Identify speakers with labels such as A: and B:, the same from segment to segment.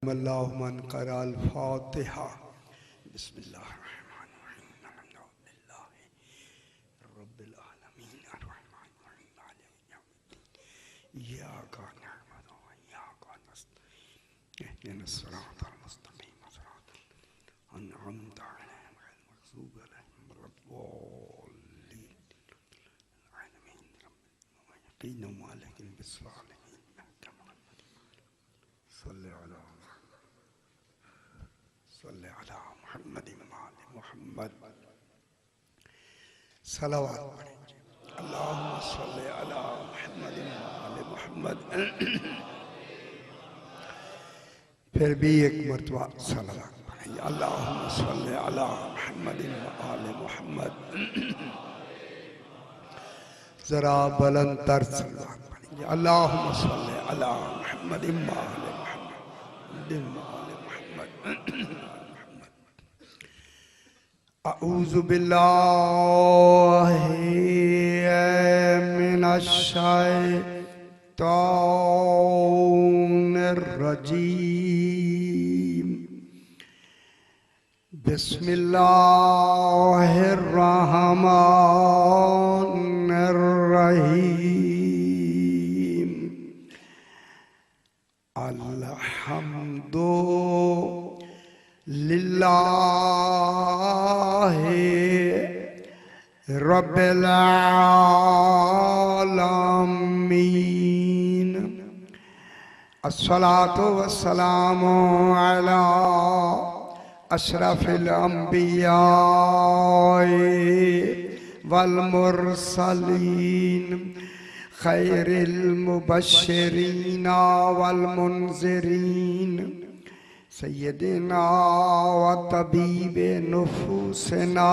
A: मन कराल फातिहा बिस्मिल्लाहिर्रहमानिर्रहीम अल्हम्दुलिल्लाहि रब्बिल आलमीन अर्रहमानिर्रहीम मालिकि यौमिद्दीन इय्याका नअबुदु व इय्याका नस्तईन इहदिनस सिरातल मुस्तक़ीम सिरातल अनअमता अलैहिम गैरिल मग़ज़ूबि अलैहिम वलद्दाल्लीन आमीन यकीन मालिकिन बिस्सालिहीन सल्लल्लाहु मोहम्मद मोहम्मद सलावत अल्लाहुम्मा सल्ली अला मोहम्मद मोहम्मद। फिर भी एक मरतबा सलावत पढ़ेंगे अल्लाहुम्मा सल्ली अला मोहम्मद मोहम्मद। जरा बुलंद तर सलावत पढ़ेंगे अल्लाहुम्मा सल्ली अला मोहम्मद अऊज़ु बिल्लाहि मिनश शैतानिर रजीम बिस्मिल्लाहिर रहमानिर रहीम अल्हम्दुलिल्लाहि रब्बिल आलमीन अस्सलातु वस्सलामु अला अशरफिल अंबिया वल मुरसलीन खैरिल मुबश्शिरीना वल मुनज़िरीन सय्यदिना व तबीबे नुफूसिना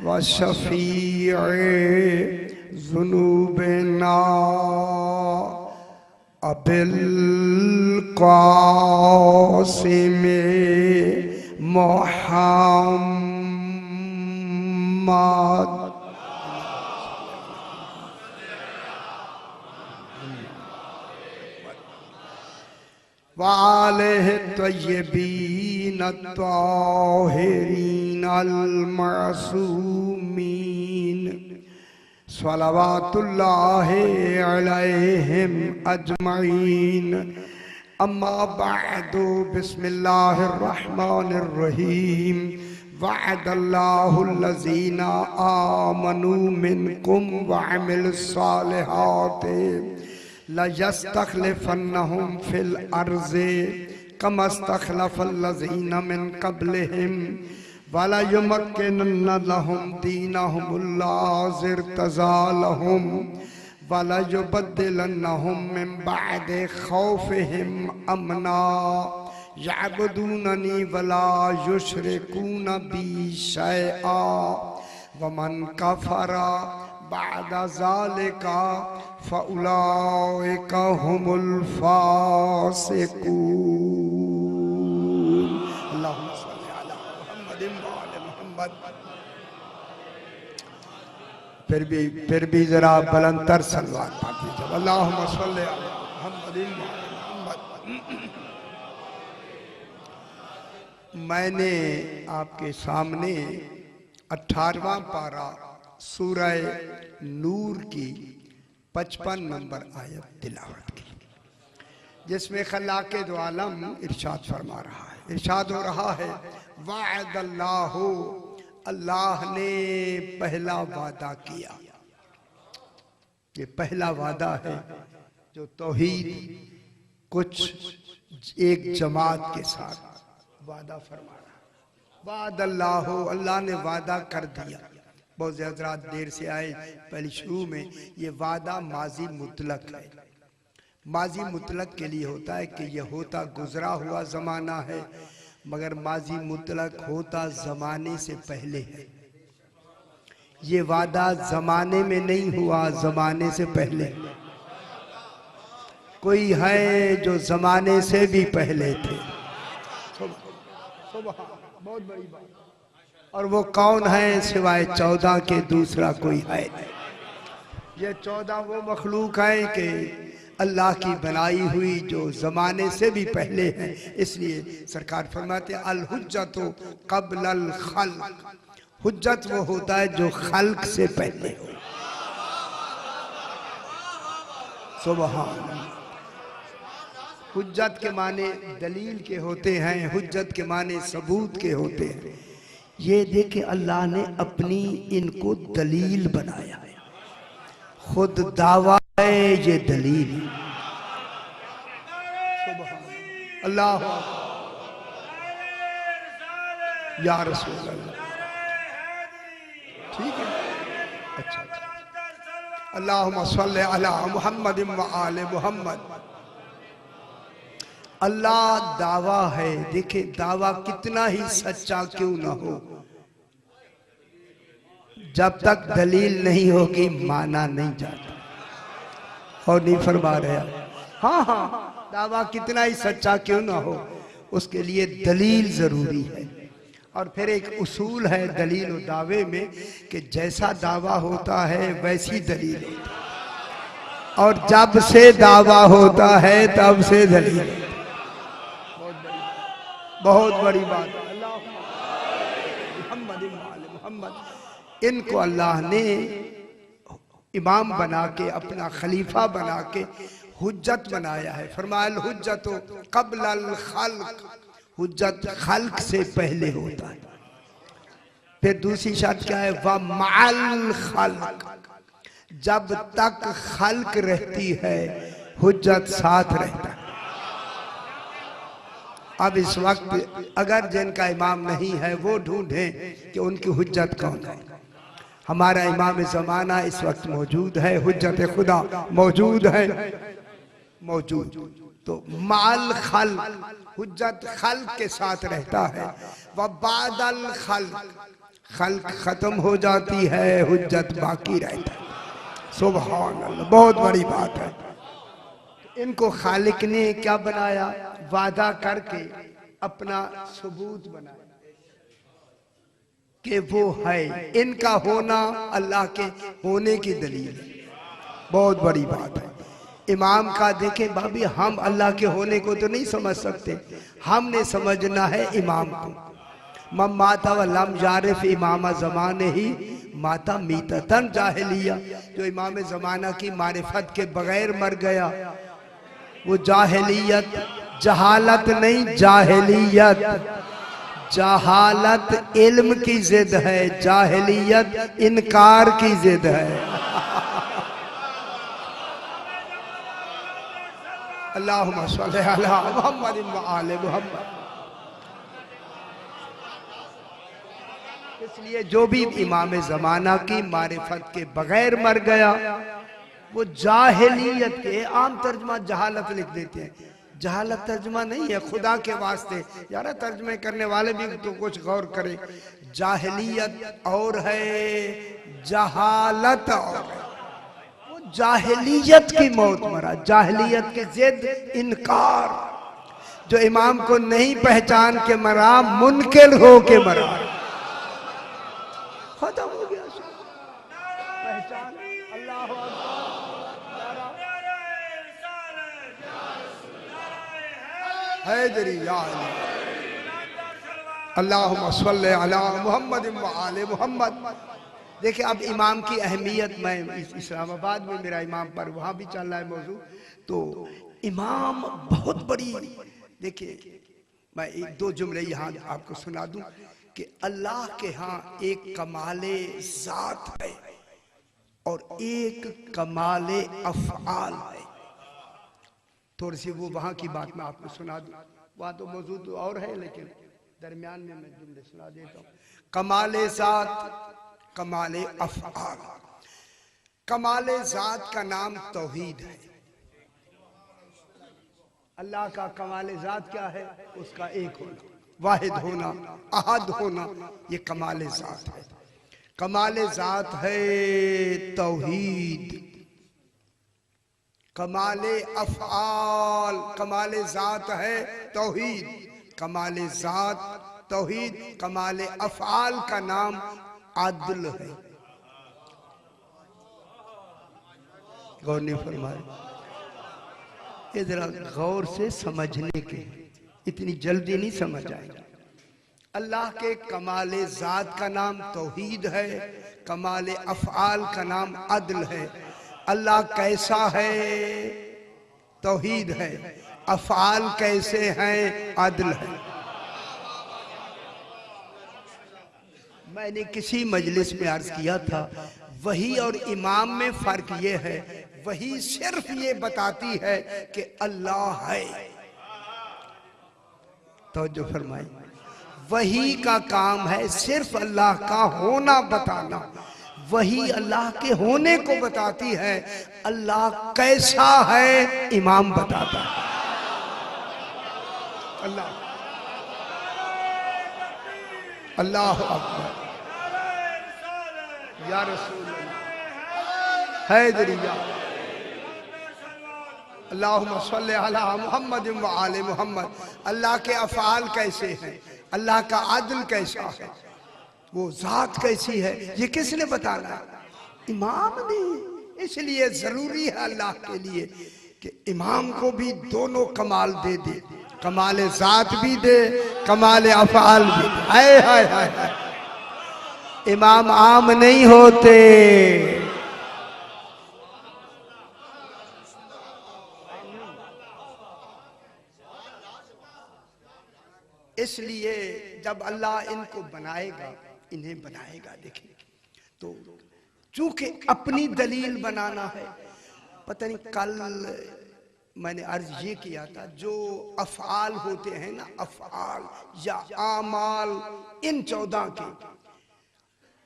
A: व शफ़ीए ज़ुनूबिना अबिल क़ासिम मुहम्मद वालेहि तय्यबीन अत्ताहिरीन अल-मासूमीन सलवातुल्लाहि अलैहिम अजमईन। अम्मा बअदु बिस्मिल्लाहिर रहमानिर रहीम वअदल्लाहुल्लज़ीना आमनू मिनकुम व अमिलुस सालिहाति लयस्तखलिफन्नहुम फिल अर्ज़ि कमा इस्तखलफल्लज़ीना मिन क़ब्लिहिम वला युमक्किनन्ना लहुम दीनहुमुल्लज़ी इर्तज़ा लहुम वला युबद्दिलन्नहुम मिन बअदि खौफिहिम अमना यअबुदूननी वला युशरिकूना बी शैआ वमन कफ़रा बअदा ज़ालिका फ़उलाइका हुमुल फ़ासिकून। अल्लाहुम्मा सल्लि अला मुहम्मद व आले मुहम्मद। फिर भी जरा बुलंदतर सलवात पढ़ दीजिए अल्लाहुम्मा सल्लि अला मुहम्मद व आले मुहम्मद। मैंने आपके सामने 18वां पारा सूरह नूर की 55 नंबर आयत तिलावत की, जिसमें खलाक़े दो आलम इरशाद फरमा रहा है। इरशाद हो रहा है वअदल्लाहु, अल्लाह ने पहला वादा किया। ये पहला वादा है जो तौहीद कुछ एक जमात के साथ वादा फरमा रहा है। वअदल्लाहु, अल्लाह ने वादा कर दिया। बहुत से हज़रात देर से आए, पहले शुरू में ये वादा माजी मुतलक है। माजी मुतलक के लिए होता है कि यह होता गुजरा हुआ ज़माना है, मगर माजी मुतलक होता ज़माने से पहले है। ये वादा ज़माने में नहीं हुआ, ज़माने से पहले। कोई है जो ज़माने से भी पहले थे, बहुत बड़ी बात। और वो कौन है सिवाय 14 के दूसरा कोई है नहीं। ये 14 वो मखलूक है कि अल्लाह की बनाई हुई जो जमाने से भी पहले है। इसलिए सरकार फरमाते अल हुज्जतु क़ब्ल अल खल्क़, हुज्जत वो होता है जो खल्क से पहले हो। सुभान अल्लाह। हुज्जत के माने दलील के होते हैं, हुज्जत के माने सबूत के होते हैं। ये देखे अल्लाह ने अपनी इनको दलील बनाया है, खुद दावा है ये दलील। अल्लाह या रसूल अल्लाह। ठीक है, अच्छा अच्छा। अल्लाहुम्मा सल्ली अला मुहम्मद व आले मुहम्मद। अल्लाह दावा है। देखे दावा कितना ही सच्चा क्यों ना हो, जब तक दलील नहीं होगी माना नहीं जाता। और नहीं फरमा रहे? हाँ हाँ, दावा कितना ही सच्चा क्यों ना हो, उसके लिए दलील जरूरी है। और फिर एक उसूल है दलील और दावे में कि जैसा दावा होता है वैसी दलील होती है, और जब से दावा होता है तब से दलील। बहुत बड़ी बात। मोहम्मद, इनको अल्लाह ने इमाम बना के, अपना खलीफा बना के हुज्जत बनाया है। फरमाया हुज्जत क़ब्ल अल खल्क़, हुज्जत खल्क से पहले होता है। फिर दूसरी शर्त क्या है? व मअल खल्क, जब तक खल्क रहती है हुज्जत साथ रहता है। अब इस वक्त अगर जिनका इमाम नहीं है वो ढूंढें कि उनकी हुज्जत कौन है। हमारा इमाम ज़माना इस वक्त मौजूद है, हुज्जत खुदा मौजूद है, मौजूद। तो माल खल, हुज्जत खल्क के साथ रहता है। व बादल खल्क, खल्क खत्म हो जाती है, हुज्जत बाकी रहता है। सुभान अल्लाह, बहुत बड़ी बात है। इनको खालिक ने क्या बनाया? वादा करके अपना सबूत बनाया कि वो है। इनका होना अल्लाह के होने की दलील है। बहुत बड़ी बात है। इमाम का देखें भाभी, हम अल्लाह के होने को तो नहीं समझ सकते, हमने समझना है इमाम को। मम माता व लम यारिफ इमाम ज़माने ही माता मीततन जाहिलिया, जो इमाम ज़माना की मारिफत के बगैर मर गया वो जाहिलियत, जहालत नहीं जाहिलियत। जहालत इल्म की जिद है, जाहिलियत इनकार की जिद है। अल्लाहुम्मा सल्ली अला मुहम्मद व आले मुहम्मद। इसलिए जो भी इमाम ज़माना की मारिफत के बगैर मर गया वो जाहिलियत के, आम तर्जमा जहालत लिख देते हैं, जहालत तर्जमा नहीं है। खुदा के वास्ते यार तर्जमे करने वाले भी तो कुछ गौर करें। जाहिलियत और है, जहालत और है। वो जाहिलियत की मौत मरा, जाहिलियत के जिद इनकार। जो इमाम को नहीं पहचान के मरा, मुनकिर हो के मरा। खत्म हो गया पहचान। अल्लाह हैदरी या अल्लाहुम्मा सल्ली अला मुहम्मद व आले मुहम्मद। देखिए अब इमाम की अहमियत, मैं इस्लामाबाद में मेरा इमाम पर वहाँ भी चल रहा है मौजू, तो इमाम बहुत बड़ी। देखिए मैं एक दो जुमले यहाँ आपको सुना दूं कि अल्लाह के यहाँ एक कमाले ज़ात है और एक कमाले अफ़आल है। थोड़ी सी वो वहाँ की बात मैं आपको सुना दूं, वहाँ तो मौजूद और है लेकिन दरमियान में मैं जुमले सुना देता हूँ। कमाले ज़ात, कमाले अफ़आल। कमाले ज़ात का नाम तौहीद है। अल्लाह का कमाले ज़ात क्या है? उसका एक होना, वाहिद होना, अहद होना, ये कमाले ज़ात है। कमाले ज़ात है तौहीद। कमाले अफ़आल, कमाले ज़ात है तौहीद, कमाले ज़ात तौहीद। कमाले अफ़आल का नाम अदल है। गौर नहीं फरमाए? ये जरा गौर से समझने के, इतनी जल्दी नहीं समझ आएगा। अल्लाह के कमाले ज़ात का नाम तौहीद है, कमाले अफ़आल का नाम अदल है। अल्लाह कैसा है? तौहीद है। अफ़आल कैसे हैं? अदल है। मैंने किसी मजलिस में अर्ज किया था, वही और इमाम में फर्क ये है, वही सिर्फ ये बताती है कि अल्लाह है। तो जो फरमाई, वही का काम है सिर्फ अल्लाह का होना बताना, वही अल्लाह के होने को बताती है। अल्लाह कैसा है इमाम बताता है। अल्लाह अल्लाह अकबर या रसूल हैदरिया अल्लाहुम्मा सल्ली अला मुहम्मद व आले मुहम्मद। अल्लाह के अफ़आल कैसे हैं, अल्लाह का आदल कैसा है, वो ज़ात कैसी है, ये किसने बताना? इमाम ने। इसलिए ज़रूरी है अल्लाह के लिए कि इमाम को भी दोनों कमाल दे दे, कमाल ज़ात भी दे, कमाल अफ़आल भी दे। हाय हाय हाय हाय, इमाम आम नहीं होते। इसलिए जब अल्लाह इनको बनाएगा, इन्हें बनाएगा, देखिए तो चूंकि अपनी दलील बनाना है। पता नहीं कल मैंने अर्ज ये किया था, जो अफ़आल होते हैं ना, अफ़आल या आमाल, इन 14 के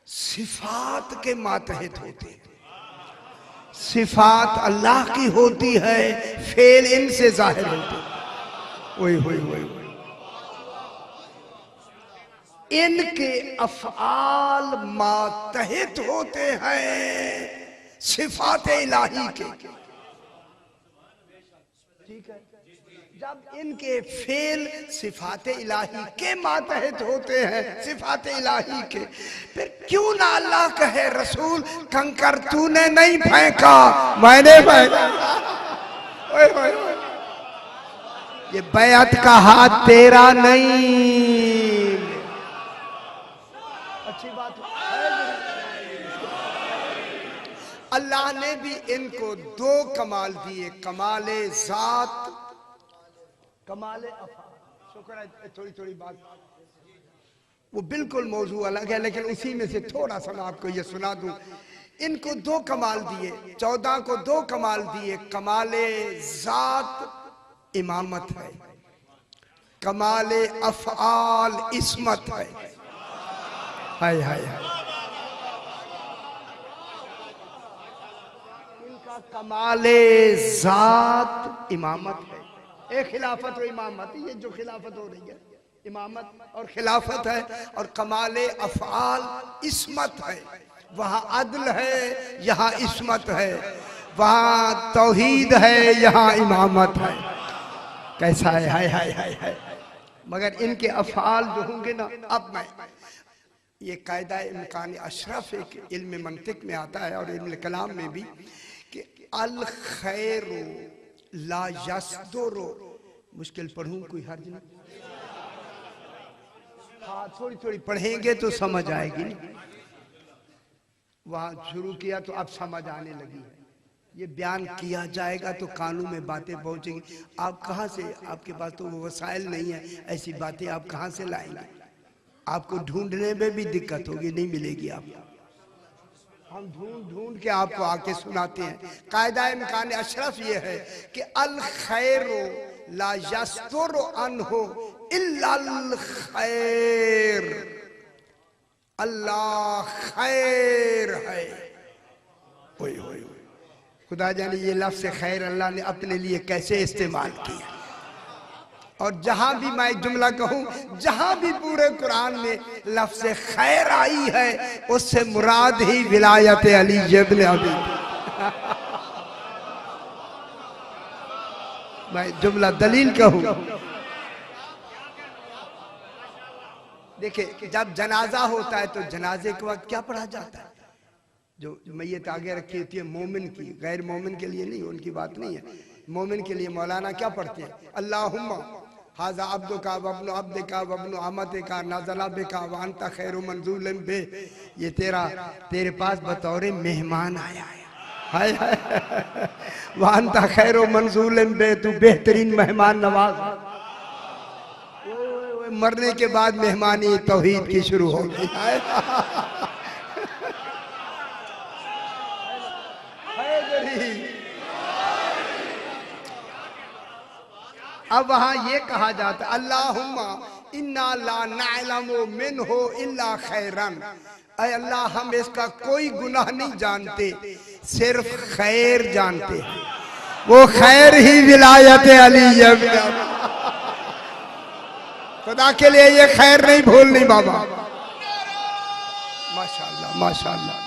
A: सिफात के मातहत होते हैं। सिफात अल्लाह की होती है, फेल इनसे जाहिर होते हैं। वही वही वही इनके अफ़आल मातहत होते हैं सिफात इलाही के। ठीक है, जब इनके फेल सिफात इलाही के मातहत होते हैं, सिफात इलाही के, फिर क्यों ना अल्लाह कहे, रसूल कंकर तूने नहीं फेंका, मैंने फेंका। ये बैअत का हाथ तेरा नहीं। अच्छी बात है। अल्लाह ने भी इनको 2 कमाल दिए, कमाले ज़ात, कमाले अफ़आल। शुक्र है, थोड़ी थोड़ी बात, वो बिल्कुल मौजू अलग है, लेकिन उसी में से थोड़ा सा मैं आपको ये सुना दूं। इनको 2 कमाल दिए, 14 को 2 कमाल दिए। कमाले ज़ात इमामत है, कमाले अफ़आल इस्मत है। हाय हाय हाय, इनका कमाले ज़ात इमामत है। एक खिलाफत और इमामत, ये जो खिलाफत हो रही है, इमामत और खिलाफत है। और कमाले अफ़आल इस्मत है। वहाँ अदल है, यहाँ इस्मत है। वहाँ तौहीद है, यहाँ इमामत है। कैसा है? हाय हाय हाय हाय। मगर इनके अफ़आल जो होंगे ना, अब मैं ये कायदा इम्कान अशरफ एक इल्म मंतिक में आता है और इल्म कलाम में भी, कि अल खैरो ला यस्दुरो। मुश्किल पढ़ूं, कोई हर्ज नहीं? हाँ, थोड़ी थोड़ी पढ़ेंगे तो समझ आएगी। वहां शुरू किया तो अब समझ आने लगी है। ये बयान किया जाएगा तो कानून में बातें पहुंचेंगी। आप कहाँ से, आपके पास तो वो वसाइल नहीं है, ऐसी बातें आप कहाँ से लाएंगे? आपको ढूंढने में भी दिक्कत होगी, नहीं मिलेगी आपको। हम ढूंढ ढूंढ के आपको आके सुनाते हैं। कायदा इम्कान अशरफ ये है कि अल खैरो ला यस्तुर अनहु इल्लल खैर। अल्लाह खैर है। ओए ओए, खुदा जाने ये लफ्ज़ खैर अल्लाह ने अपने लिए कैसे इस्तेमाल किया। और जहां भी मैं जुमला कहूं, जहां भी पूरे कुरान में लफ्ज़ खैर आई है, उससे मुराद ही विलायत अली इब्न अबी। मैं जुमला दलील कहूं। देखिए, जब जनाजा होता है तो जनाजे के वक्त क्या पढ़ा जाता है? जो मैयत आगे रखी होती है मोमिन की, गैर मोमिन के लिए नहीं, उनकी बात नहीं है। मोमिन के लिए मौलाना क्या पढ़ते हैं? अल्लाहुम्मा हाजा अब्दु का वब्नु अब्द का वब्नु अमत का नाज़ला बिका व अंता खैरु मंज़ूलिम बे। ये तेरे पास बतौरे मेहमान आया है। हाय हाय व अंता खैरु मंज़ूलिम बे, तू बेहतरीन मेहमान नवाज। मरने के बाद मेहमानी तौहीद की शुरू हो गई। अब वहां ये कहा जाता अल्लाहुम्मा इन्ना ला नअलमु मिन्हु इल्ला खैरन, ऐ अल्लाह हम इसका कोई गुनाह नहीं जानते, सिर्फ खैर जानते हैं। वो खैर ही विलायत अली है। खुदा के लिए ये खैर नहीं भूलनी बाबा। माशाअल्लाह माशाअल्लाह।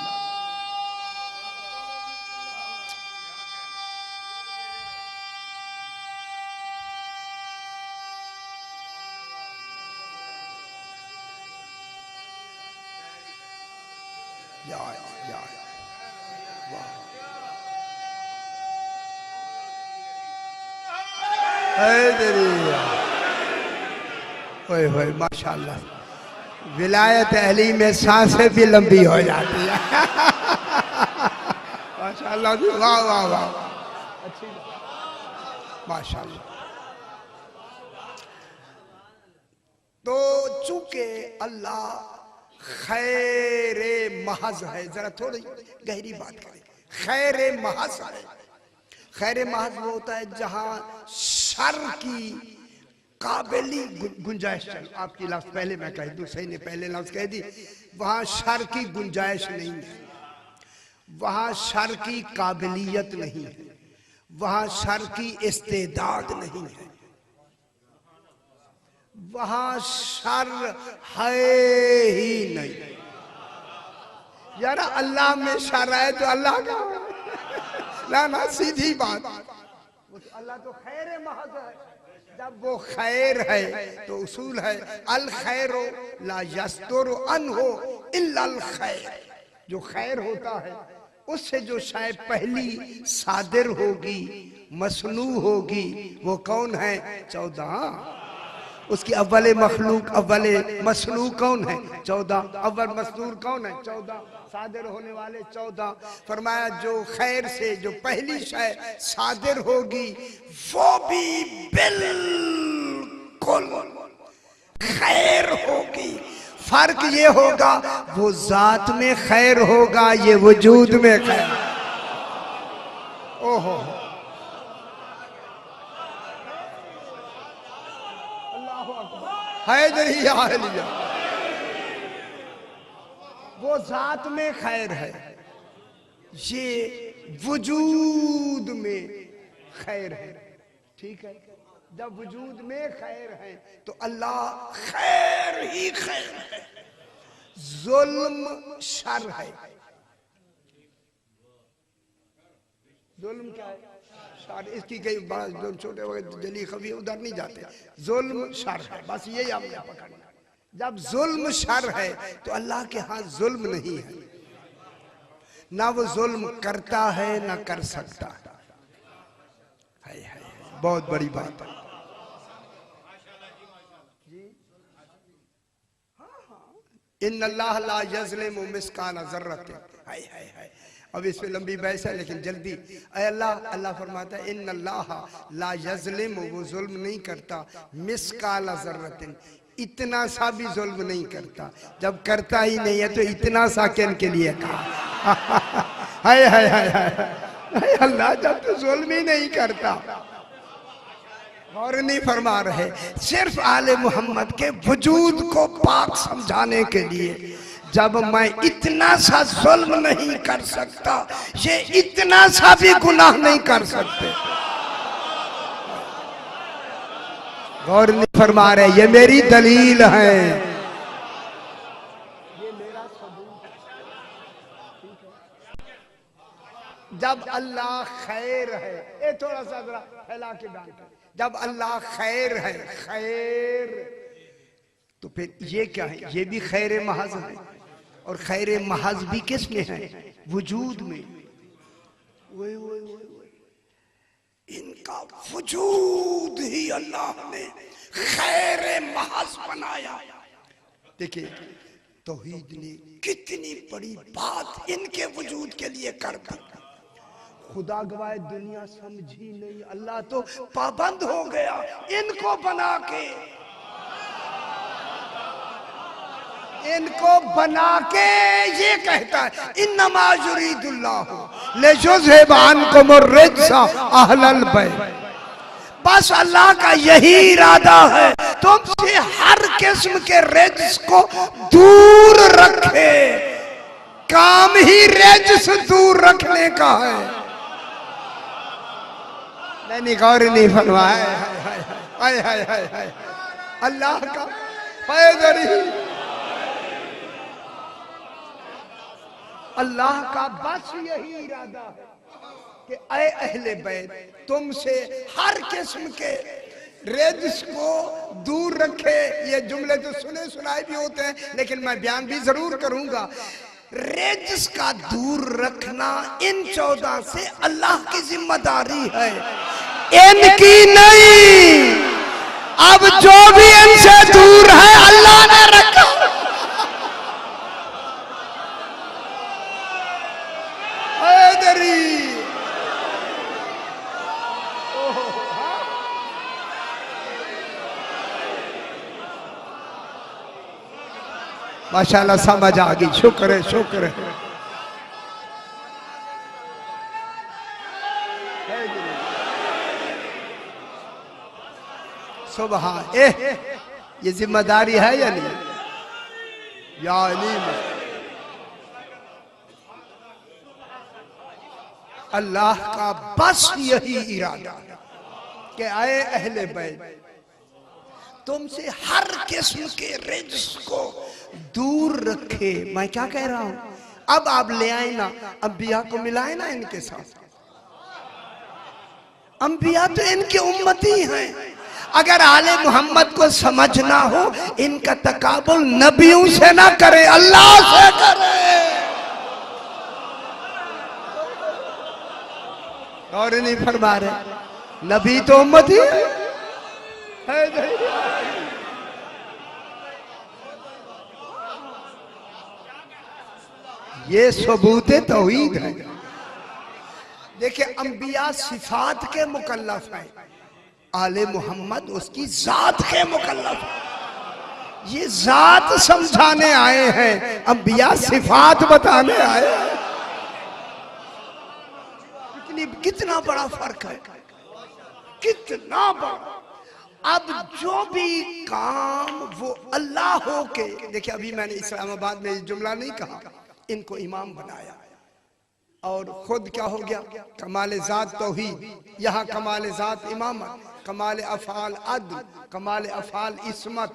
A: ओए माशाअल्लाह, विलायत अली में सांसें भी लंबी हो जाती है। माशाअल्लाह, वाह वाह वाह, अच्छी माशाअल्लाह। तो चूंकि अल्लाह खैर महज है, जरा थोड़ी गहरी बात करें। खैर महज है। खैर महज वो होता है जहां शर की काबिली गुंजाइश। आपकी लफ्ज पहले मैं कह दूं, सही ने पहले लफ्ज कह दी। वहां शर की गुंजाइश नहीं है, वहां शर की काबिलियत नहीं है, वहां शर की इस्तेदाद नहीं है, वहां शर है ही नहीं। यार अल्लाह में शर है तो अल्लाह का ना सीधी बात। अल्लाह तो खैर महज है। जब वो खैर है तो उसूल है अल खैरो ला यस्तुरु अन्हु इल्ला अल खैर। जो खैर होता है उससे जो शायद पहली सादिर होगी, मसनू होगी, वो कौन है? 14। उसकी अव्वले मखलूक अव्वले मसनू कौन है? 14। अव्वल मसनूर कौन है? 14। सादिर होने वाले 14। फरमाया जो खैर से जो पहली शय सादिर होगी वो भी बिल्कुल खैर होगी। फर्क ये होगा वो जात में खैर होगा, ये वजूद में खैर। ओहो, हैदरिया, वो जात में खैर है, ये वजूद में खैर है। ठीक है, जब वजूद में खैर है तो अल्लाह खैर ही खैर है। जुल्म शर है। जुल्म क्या है? शर। इसकी कई बात जो छोटे वगैरह जली खबी उधर नहीं जाते। जुल्म शर है, बस यही हमने पकड़ना। जब जुल्म शर है तो अल्लाह के हाथ जुल्म नहीं है, ना वो जुल्म करता है ना कर सकता है। बहुत बड़ी बात है। इन्नल्लाह ला यज़लिमु मिस्काला ज़र्रतिन। हाय हाय हाय। अब इस पे लंबी बहस है लेकिन जल्दी। अल्लाह फरमाता है इन्नल्लाह ला यज़लिमु, वो जुल्म नहीं करता, मिस्काला ज़र्रतिन, इतना सा भी जुल्म नहीं करता। जब करता ही नहीं है तो इतना सा किन के लिए कहा? हाय हाय हाय हाय। अल्लाह जब तो जुल्म ही नहीं करता। और नहीं फरमा रहे, सिर्फ आले मोहम्मद के वजूद को पाक समझाने के लिए, जब मैं इतना सा जुल्म नहीं कर सकता, ये इतना सा भी गुनाह नहीं कर सकते। गौर नहीं फरमा रहे, ये मेरी दलील है, ये मेरा सबूत है। जब अल्लाह खैर है, ये थोड़ा सा जरा फैला के बयान कर, जब अल्लाह खैर है, खैर, तो फिर ये क्या है? ये भी खैर महज है। और खैर महज भी किस में है? वजूद में। इनका वजूद ही अल्लाह ने खैर महज बनाया। देखिए तौहीद ने कितनी बड़ी बात इनके वजूद के लिए कर दी। खुदा गवाए दुनिया समझी नहीं, अल्लाह तो पाबंद हो गया इनको बना के, इनको बना के ये कहता है इन्नमा युरीदुल्लाहु लियुज़हिबानकुम अर्रिज्सा अहलल बैत। बस अल्लाह का यही इरादा है तुमसे हर किस्म के रिज्स को दूर रखे। काम ही रिज्स दूर रखने का है। मैंने गौर नहीं फरमाया। हाय हाय हाय हाय अल्लाह का पैदरी, अल्लाह का बस यही इरादा है कि ऐ अहले बैत तुमसे हर किस्म के रिज्स को दूर रखे। ये जुमले तो सुने सुनाए भी होते हैं, लेकिन मैं बयान भी जरूर करूंगा। रिज्स का दूर रखना इन 14 से अल्लाह की जिम्मेदारी है, इनकी नहीं। अब जो भी इनसे दूर है अल्लाह ने रखा। माशाल्लाह समझ आ गई, शुक्र है शुक्र है। सुबह ये जिम्मेदारी है या नहीं? या नहीं? अल्लाह का बस यही इरादा कि आए अहले बैत तुमसे हर किस्म के रिज्स को दूर रखे। मैं क्या कह रहा हूं, अब आप ले आए ना अंबिया को मिलाए ना इनके साथ। अंबिया तो इनके उम्मती हैं। अगर आले मोहम्मद को समझना हो इनका तकाबुल नबियों से ना करे, अल्लाह से करे। और नहीं फरमा रहे नबी तो उम्मती है। ये सबूत तौहीद है। देखिए अंबिया सिफात के मुकल्लफ है, आले मोहम्मद उसकी जात के मुकल्लफ है। ये जात समझाने आए हैं, अंबिया सिफात बताने आए हैं। कितना बड़ा फर्क है, कितना बड़ा। अब जो भी काम वो अल्लाह हो के, देखिए अभी मैंने इस्लामाबाद में जुमला नहीं कहा, इनको इमाम बनाया और खुद क्या हो गया कमाल जात तौहीद, यहाँ कमाल जात इमामत, कमाल अफाल अदल, कमाल अफाल इस्मत।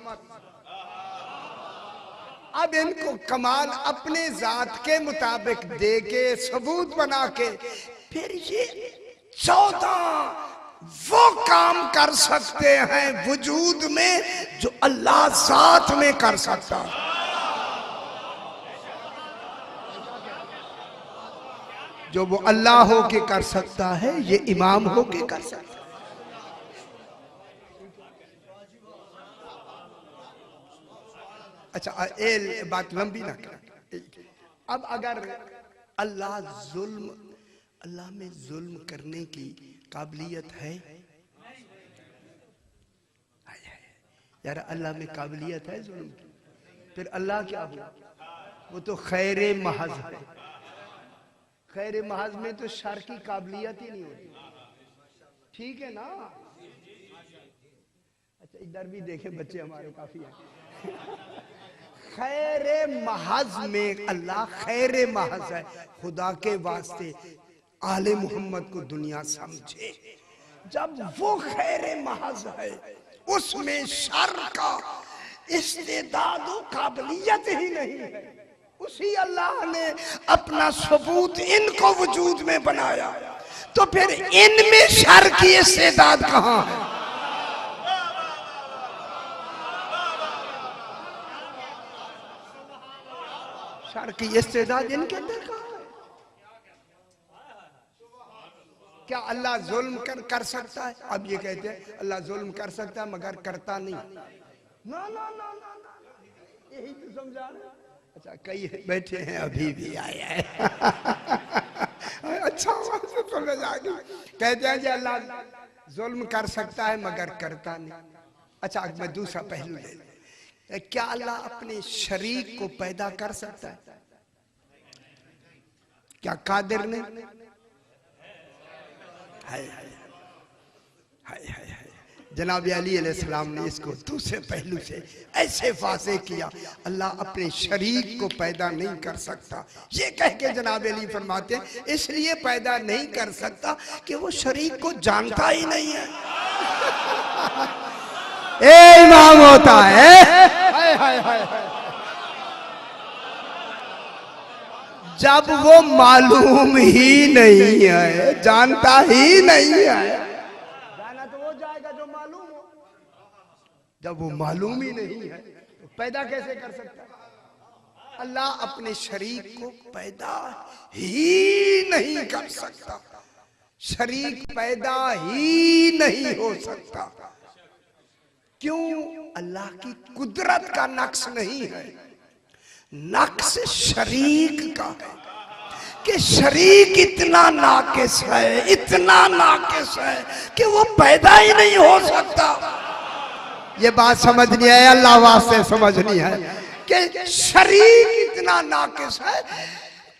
A: अब इनको कमाल अपने जात के मुताबिक दे के सबूत बना के फिर ये 14 वो काम कर सकते हैं वजूद में जो अल्लाह जात में कर सकता है। जो वो अल्लाह हो के कर सकता है ये इमाम हो के कर सकता है। अच्छा ये बात लंबी ना कर। अब अगर अल्लाह में जुल्म करने की काबिलियत है यार, अल्लाह में काबिलियत है जुल्म की, फिर अल्लाह क्या हुआ? वो तो खैर महज है। खैर महज में तो शर की काबिलियत ही नहीं होती, ठीक है ना? अच्छा इधर भी देखे बच्चे हमारे काफी हैं। खैर महज में अल्लाह खैर महज है। खुदा के वास्ते आले मोहम्मद को दुनिया समझे, जब वो खैर महज है उसमें शर का इस्तेदाद काबिलियत ही नहीं है, उसी अल्लाह ने अपना सबूत इनको वजूद में बनाया, तो फिर इनमें शर की इस्तेदाद कहां है? शर की इस्तेदाद इनके अंदर कहां है? क्या अल्लाह जुल्म कर सकता है? अब ये कहते हैं अल्लाह जुल्म कर सकता है मगर करता नहीं। ना ना ना ना ना, यही तो समझा रहे। अच्छा, कई बैठे हैं अभी भी आए हैं अच्छा समझ आ गई। कहते हैं कि अल्लाह जुल्म कर सकता है मगर करता नहीं। अच्छा, मैं दूसरा पहलू ले लूं, क्या अल्लाह अपने शरीक को पैदा कर सकता है? क्या कादिर नहीं? हाय हाय हाय हाय हाय। जनाब अली अलैहिस्सलाम ने इसको दूसरे पहलू से ऐसे वाज़ेह किया, अल्लाह अपने शरीक को पैदा नहीं कर सकता। ये कह के जनाब अली फरमाते हैं इसलिए पैदा नहीं कर सकता कि वो शरीक को जानता ही नहीं है। ए इमाम होता है हाय हाय हाय हाय। जब वो मालूम ही नहीं है, जानता ही नहीं है, जाना तो वो जाएगा जो मालूम हो। जब वो मालूम ही नहीं है तो पैदा कैसे कर सकता है? अल्लाह अपने शरीक को पैदा ही नहीं कर सकता। शरीक पैदा ही नहीं हो सकता। क्यों? अल्लाह की कुदरत का नक्श नहीं है, नक्श शरीक का है कि शरीक इतना नाकिस है, इतना नाकिस है कि वो पैदा ही नहीं हो सकता। ये बात समझनी है, अल्लाह वास्ते समझनी है कि शरीक इतना नाकिस है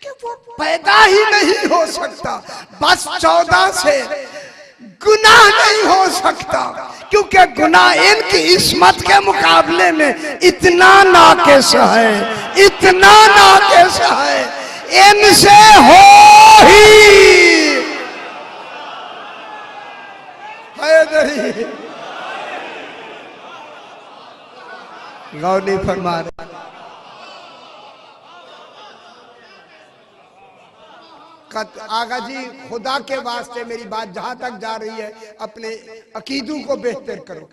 A: कि वो पैदा ही नहीं हो सकता। बस 14 से गुनाह नहीं हो सकता क्योंकि गुनाह इनकी इस्मत के मुकाबले में इतना नाकिस है, इतना नाकिस है, इनसे हो ही नहीं। गौर नहीं फरमा रहे। आगा जी, खुदा के वास्ते मेरी बात जहां तक जा रही है अपने अकीदों को बेहतर करो।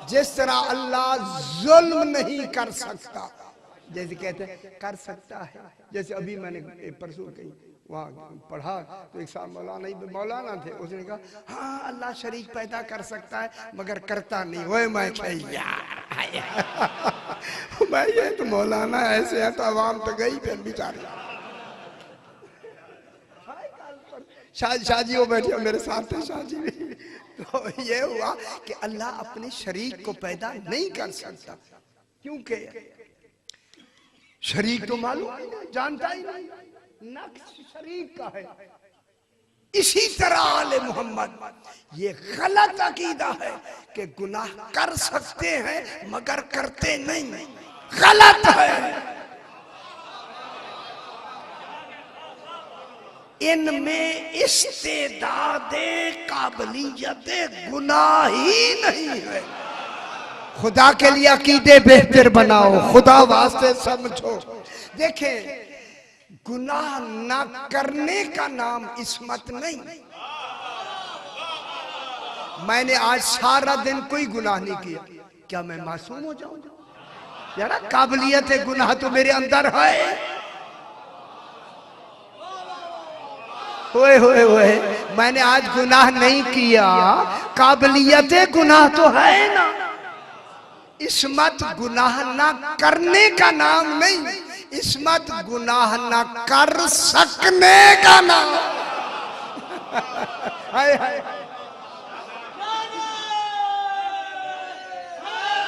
A: जिस तरह अल्लाह जुल्म नहीं कर सकता, जैसे कहते हैं कर सकता है, जैसे अभी मैंने परसों कहीं वहाँ पढ़ा तो एक साहब मौलाना थे, उसने कहा हाँ अल्लाह शरीक पैदा कर सकता है मगर करता नहीं। वो मैं यार मैं ये तो मौलाना ऐसे है तो आवाम तो गई फिर बेचारे। शाहजी वो बैठे मेरे साथ थे, शाहजी भी। तो ये हुआ कि अल्लाह अपने शरीक को पैदा नहीं कर सकता क्योंकि शरीक तो मालूम नहीं, जानता ही नहीं, नक्श शरीक का है। इसी तरह आले मोहम्मद ये गलत अकीदा है कि गुनाह कर सकते हैं मगर करते नहीं, गलत है। इनमें इस्तेदादे काबिलियत गुनाह ही नहीं है। खुदा के लिए अकीदे बेहतर बनाओ, खुदा वास्ते समझो। देखें, गुनाह ना करने का नाम इस्मत नहीं। मैंने आज सारा दिन कोई गुनाह नहीं किया, क्या मैं मासूम हो जाऊंगा? यार काबिलियत है, गुनाह तो मेरे अंदर है। होए होए होए, मैंने आज गुनाह नहीं किया, काबिलियत गुनाह तो है ना। इस्मत गुनाह ना करने का नाम नहीं, इस्मत गुनाह ना कर सकने का नाम। हाय हाय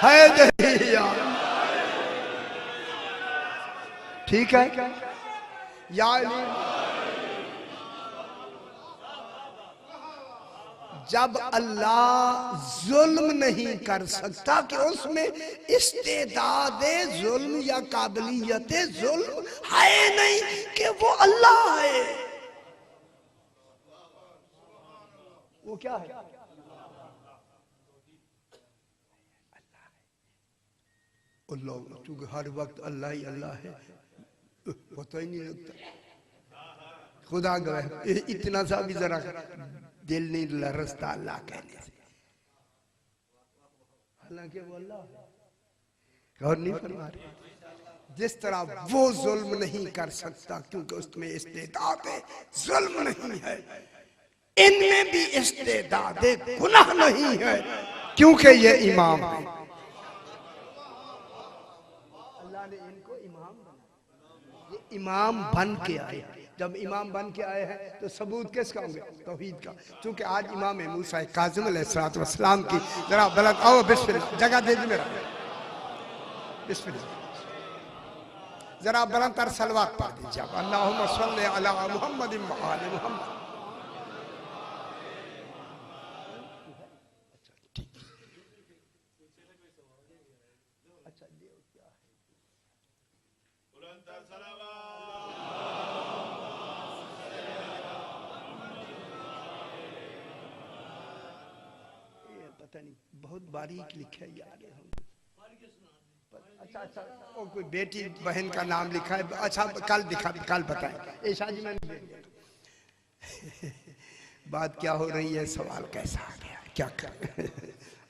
A: हाय, ठीक है यार। जब अल्लाह जुल्म नहीं कर सकता कि उसमें इस्तेदादे जुल्म या काबिलियत जुल्म है नहीं कि वो अल्लाह है। वो क्या है? अल्लाह। चूंकि हर वक्त अल्लाह ही अल्लाह है, पता ही नहीं लगता। खुदा गवाह इतना सा भी जरा दिल नहीं लरसता अल्लाह कहने से, हालांकि वो अल्लाह है। और नहीं फरमा रहे, जिस तरह वो जुल्म नहीं कर सकता क्योंकि उसमें इस्तेदाद है, जुल्म नहीं है, इनमें भी इस्तेदादे गुनाह नहीं है, क्योंकि ये इमाम है। अल्लाह ने इनको इमाम बनाया, ये इमाम बन के आए। जब इमाम बन के आए हैं तो सबूत किसका होंगे? तौहीद का। क्योंकि आज इमाम मूसा काज़िम अलैहिस्सलाम की जरा बलक आओ, बिस्मिल्लाह, जगह दे दी मेरा, बिस्मिल्लाह, जरा बुलंद तर सलवात पढ़ दीजिए आप, अल्लाहुम्मा सल्ली अला मुहम्मद व आले मुहम्मद। पता नहीं बहुत बारीक लिखा है यार। अच्छा अच्छा, और कोई बेटी बहन का नाम लिखा है। अच्छा कल दिखा, कल बताएं। ऐशा जी मैंने बात क्या हो रही है, सवाल कैसा आ गया, क्या कर।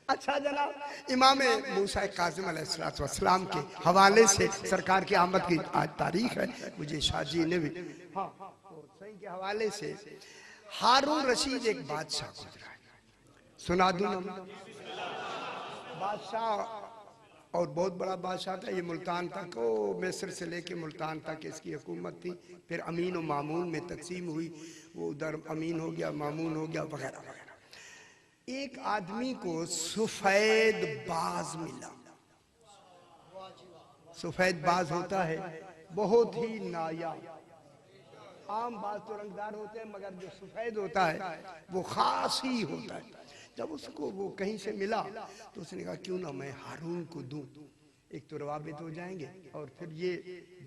A: अच्छा जनाब, इमाम मूसा काज़िम अलैहिस्सलाम के हवाले से सरकार की आमद की आज तारीख है। मुझे शाहजी ने भी हाँ सही के हवाले से हारून रशीद एक बादशाह गुजरा है, सुना दूं ना। बादशाह और बहुत बड़ा बादशाह था। ये मुल्तान तक, ओ मिस्र से लेके मुल्तान तक इसकी हुकूमत थी। फिर अमीन और मामून में तकसीम हुई, वो उधर अमीन हो गया, मामून हो गया, वगैरह वगैरह। एक आदमी को सफेद बाज मिला। सफेद बाज होता है बहुत ही नायाब। आम बाज तो रंगदार होते हैं, मगर जो सफेद होता है वो खास ही होता है। जब उसको वो कहीं से मिला तो उसने कहा क्यों ना मैं हारून को दूं, एक तो रवाबित हो जाएंगे और फिर ये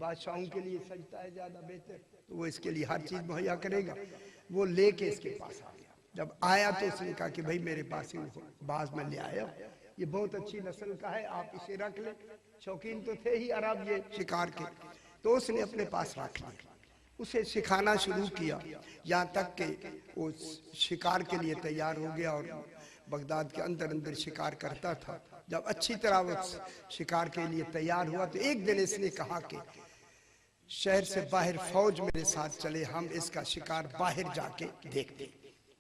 A: बादशाहों के लिए सजता है ज्यादा बेहतर, तो वो इसके लिए हर चीज मुहैया करेगा। वो लेके इसके पास आ गया। जब आया तो उसने कहा कि भाई मेरे पास ही बाज में ले आया, ये बहुत अच्छी नस्ल का है, आप इसे रख ले। शौकीन तो थे ही अरब ये शिकार के, तो उसने अपने पास रख लिया। उसे सिखाना शुरू किया, यहाँ तक कि वो शिकार के लिए तैयार हो गया और बगदाद के अंदर अंदर शिकार करता था। जब अच्छी तरह वो शिकार के लिए तैयार हुआ तो एक दिन इसने कहा कि शहर से बाहर फौज मेरे साथ चले, हम इसका शिकार बाहर जाके देखते।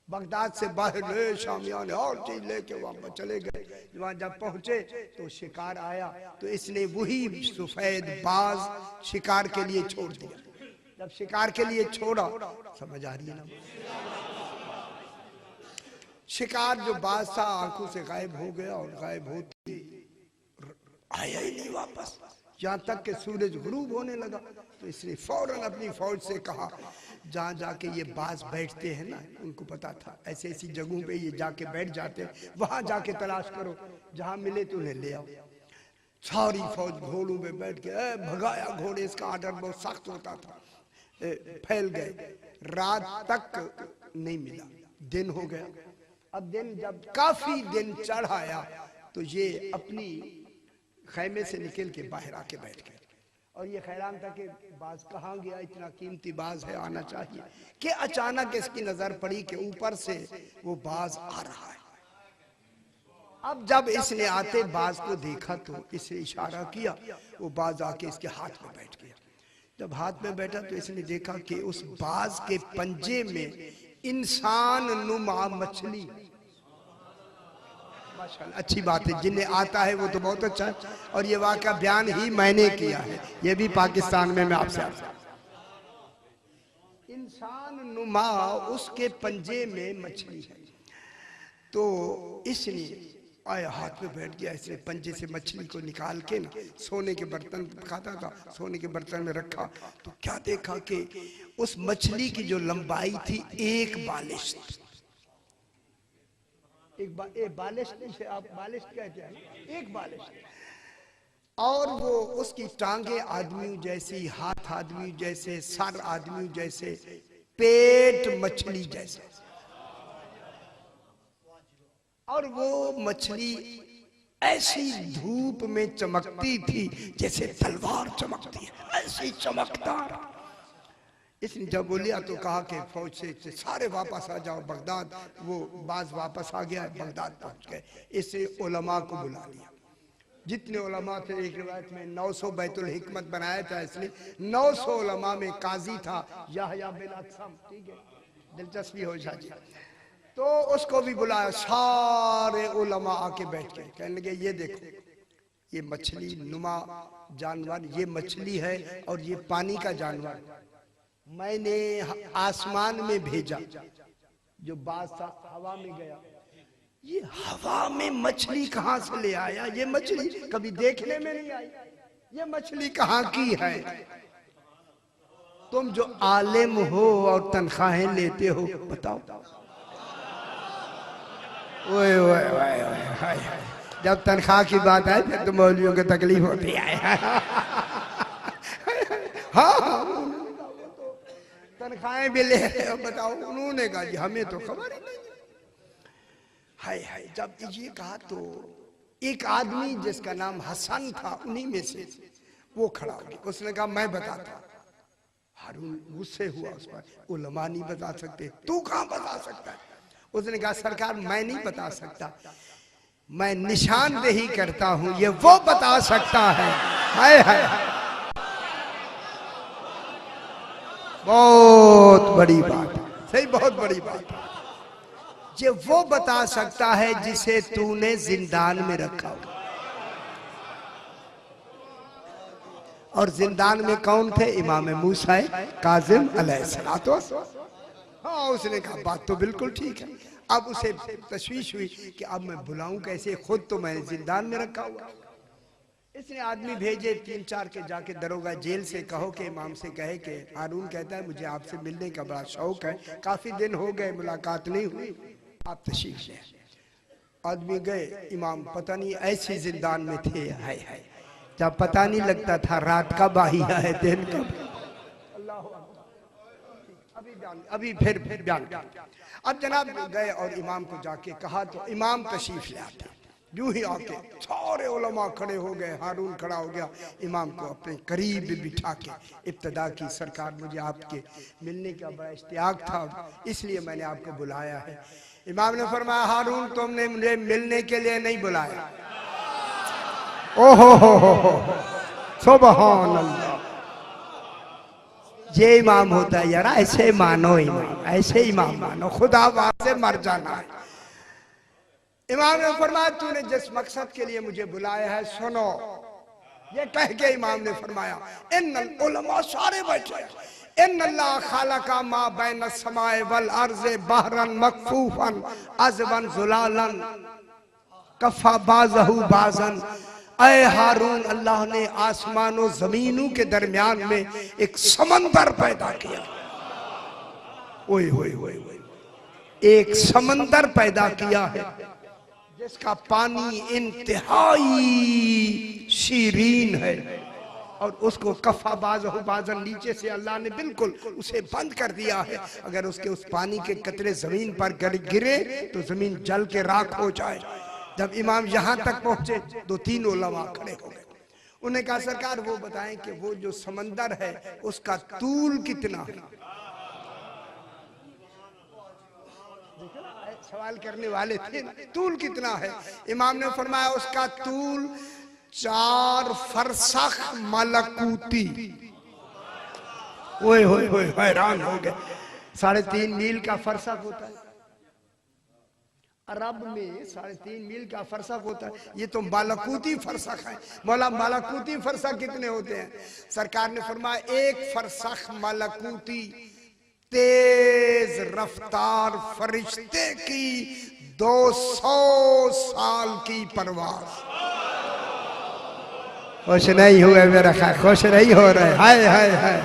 A: बगदाद से बाहर ले शामिया ने और चीज लेके वहां चले गए। वहां जब पहुंचे तो शिकार आया, तो इसने वही सफेद बाज शिकार के लिए छोड़ दिया। जब शिकार के लिए छोड़ा, समझ आ रही है ना, शिकार जो बादशाह आंखों से गायब हो गया और गायब होते आया ही नहीं वापस, यहाँ तक कि सूरज गुरूब होने लगा। तो इसने फौरन अपनी फौज से कहा जहाँ जाके ये बाज बैठते हैं ना, उनको पता था ऐसी ऐसी जगहों पे ये जाके बैठ जाते हैं, वहां जाके तलाश करो, जहां मिले तो उन्हें ले आओ। सारी फौज घोड़ों में बैठ के भगाया। घोड़े, इसका आर्डर बहुत सख्त होता था। फैल गए, रात तक नहीं मिला, दिन हो गया। अब दिन जब काफी दिन चढ़ आया तो ये अपनी खैमे से निकल के बाहर आके बैठ गए और ये हैरान था कि बाज कहाँ गया, इतना कीमती बाज है, आना चाहिए। कि अचानक इसकी नजर पड़ी कि ऊपर से वो बाज आ रहा है। अब जब इसने आते बाज को देखा तो इसे इशारा किया, वो बाज आके इसके हाथ में बैठ गया। जब हाथ में बैठा तो इसने देखा कि उस बाज के पंजे में इंसान नुमा मछली। माशाअल्लाह, अच्छी बात है, जिन्हें आता है वो तो बहुत अच्छा है। और ये वाक़या बयान ही मैंने किया है, ये भी पाकिस्तान में मैं आपसे इंसान नुमा उसके पंजे में मछली है। तो इसलिए आया, हाथ में बैठ गया, इसने पंजे से मछली को निकाल के ना सोने के बर्तन खाता था, सोने के बर्तन में रखा। तो क्या देखा कि उस मछली की जो लंबाई थी एक बालिश, एक बालिश से आप बालिश कहते हैं, एक बालिश। और वो उसकी टांगे आदमी जैसी, हाथ आदमी जैसे, सर आदमी जैसे, पेट मछली जैसे। और वो मछली ऐसी धूप में चमकती थी जैसे तलवार चमकती है, ऐसी चमकदार। इसने जब बोलिया तो कहा कि फौज से सारे वापस आ जाओ बगदाद। वो बाज वापस आ गया, बगदाद पहुंच गए। इससे उलमा को बुला लिया, जितने उलमा थे। एक रिवायत में 900 बैतुल हिकमत बनाया था इसने। 900 उलमा में काजी था याहया बिन अक्सम। ठीक है, दिलचस्पी हो जाती। तो उसको भी बुलाया, सारे उलमा आके बैठ गए। कहने लगे ये देखो, ये मछली नुमा जानवर, ये मछली है और ये पानी का जानवर मैंने आसमान में भेजा, जो बाज था हवा में गया। ये हवा में मछली कहां से ले आया? ये मछली कभी देखने में नहीं आई, ये मछली कहां की है? तुम जो आलिम हो और तनख्वाहें लेते हो, बताओ। ओए ओए ओए ओए, जब तनख्वाह की बात आए फिर तो मौलवियों को तकलीफ होती है। हाँ, तनख्वाहें भी ले रहे हो, बताओ। उन्होंने कहा जी हमें तो खबर ही नहीं। हाय हाय, जब ये कहा तो एक आदमी जिसका नाम हसन था, उन्हीं में से वो खड़ा हो गया। उसने कहा मैं बताता। हारून गुस्से हुआ उस पर, उलमा नहीं बता सकते, तू कहां बता सकता है? उसने कहा सरकार मैं नहीं बता सकता, मैं निशानदेही करता हूं, ये वो बता सकता है। हाय हाय, बहुत बड़ी बात, सही, बहुत बड़ी बात। ये वो बता सकता है जिसे तूने जिंदान में रखा हो। और जिंदान में कौन थे? इमाम मूसा काजिम अलैहिस्सलातो। हाँ, उसने कहा बात तो बिल्कुल ठीक है। अब उसे तशवीश हुई कि अब मैं बुलाऊं कैसे, खुद तो मैंने जिंदान में रखा हुआ। इसने आदमी भेजे 3-4 के, जाके दरोगा जेल से कहो कि इमाम से कहे कि हारून कहता है मुझे आपसे मिलने का बड़ा शौक है, काफी दिन हो गए मुलाकात नहीं हुई, आप तशरीफ ले। आदमी गए, इमाम पता नहीं ऐसी जिंदान में थे, हाय हाय, जब पता नहीं लगता था रात का बाहिया है दिन का। अभी फिर बयान। अब जनाब गए और इमाम को जाके कहा तो इमाम तशरीफ ले आते। यूं ही आके सारे उलमा खड़े हो गए, हारून खड़ा हो गया, इमाम को अपने करीब बिठा के इब्तिदा की, सरकार मुझे आपके मिलने का बड़ा इश्तियाक था, इसलिए मैंने आपको बुलाया है। इमाम ने फरमाया हारून तुमने मुझे मिलने के लिए नहीं बुलाया। ओहो हो, सुभान अल्लाह, ये इमाम होता है यार, ऐसे मानो इमाम, ऐसे इमाम मानो, खुदा बात से मर जाना है। इमाम ने फरमाया तूने जिस मकसद के लिए मुझे बुलाया है सुनो। ये कह के इमाम ने फरमाया इन्नल उलमा, सारे बैठे, इन्नल्लाह खालका मा बैन समाए वल अर्ज़े बहरन मकफूफन अज़बन ज़ुलालन कफ़ा बाज़हु बाज़न। ऐ हारून, अल्लाह ने आसमानों जमीनों के दरमियान में एक समंदर पैदा किया। ओए ओए ओए ओए, एक समंदर पैदा किया है जिसका पानी इंतहाई शीरीन है, और उसको कफा बाज़हु बाज़न, नीचे से अल्लाह ने बिल्कुल उसे बंद कर दिया है। अगर उसके उस पानी के कतरे जमीन पर गिरे तो जमीन जल के राख हो जाए। जब इमाम यहाँ तक पहुंचे 2-3 उलमा खड़े हो गए। उन्हें कहा सरकार वो बताएं कि वो जो समंदर है उसका तूल कितना है? सवाल करने वाले थे, तूल कितना है? इमाम ने फरमाया उसका तूल 4 फरसख मलकूती। ओए होए होए, हैरान हो गए। 3.5 मील का फरसख होता है अरब में, 3.5 मील का फरसख होता है। ये तो मलकूती फरसख है। मौला मलकूती फरसख कितने होते हैं? सरकार ने फरमाया 1 फरसख मलकूती तेज रफ्तार फरिश्ते की 200 साल की परवाज़। खुश नहीं हुए मेरा ख्याल, खुश नहीं हो रहे। हाय हाय हाय,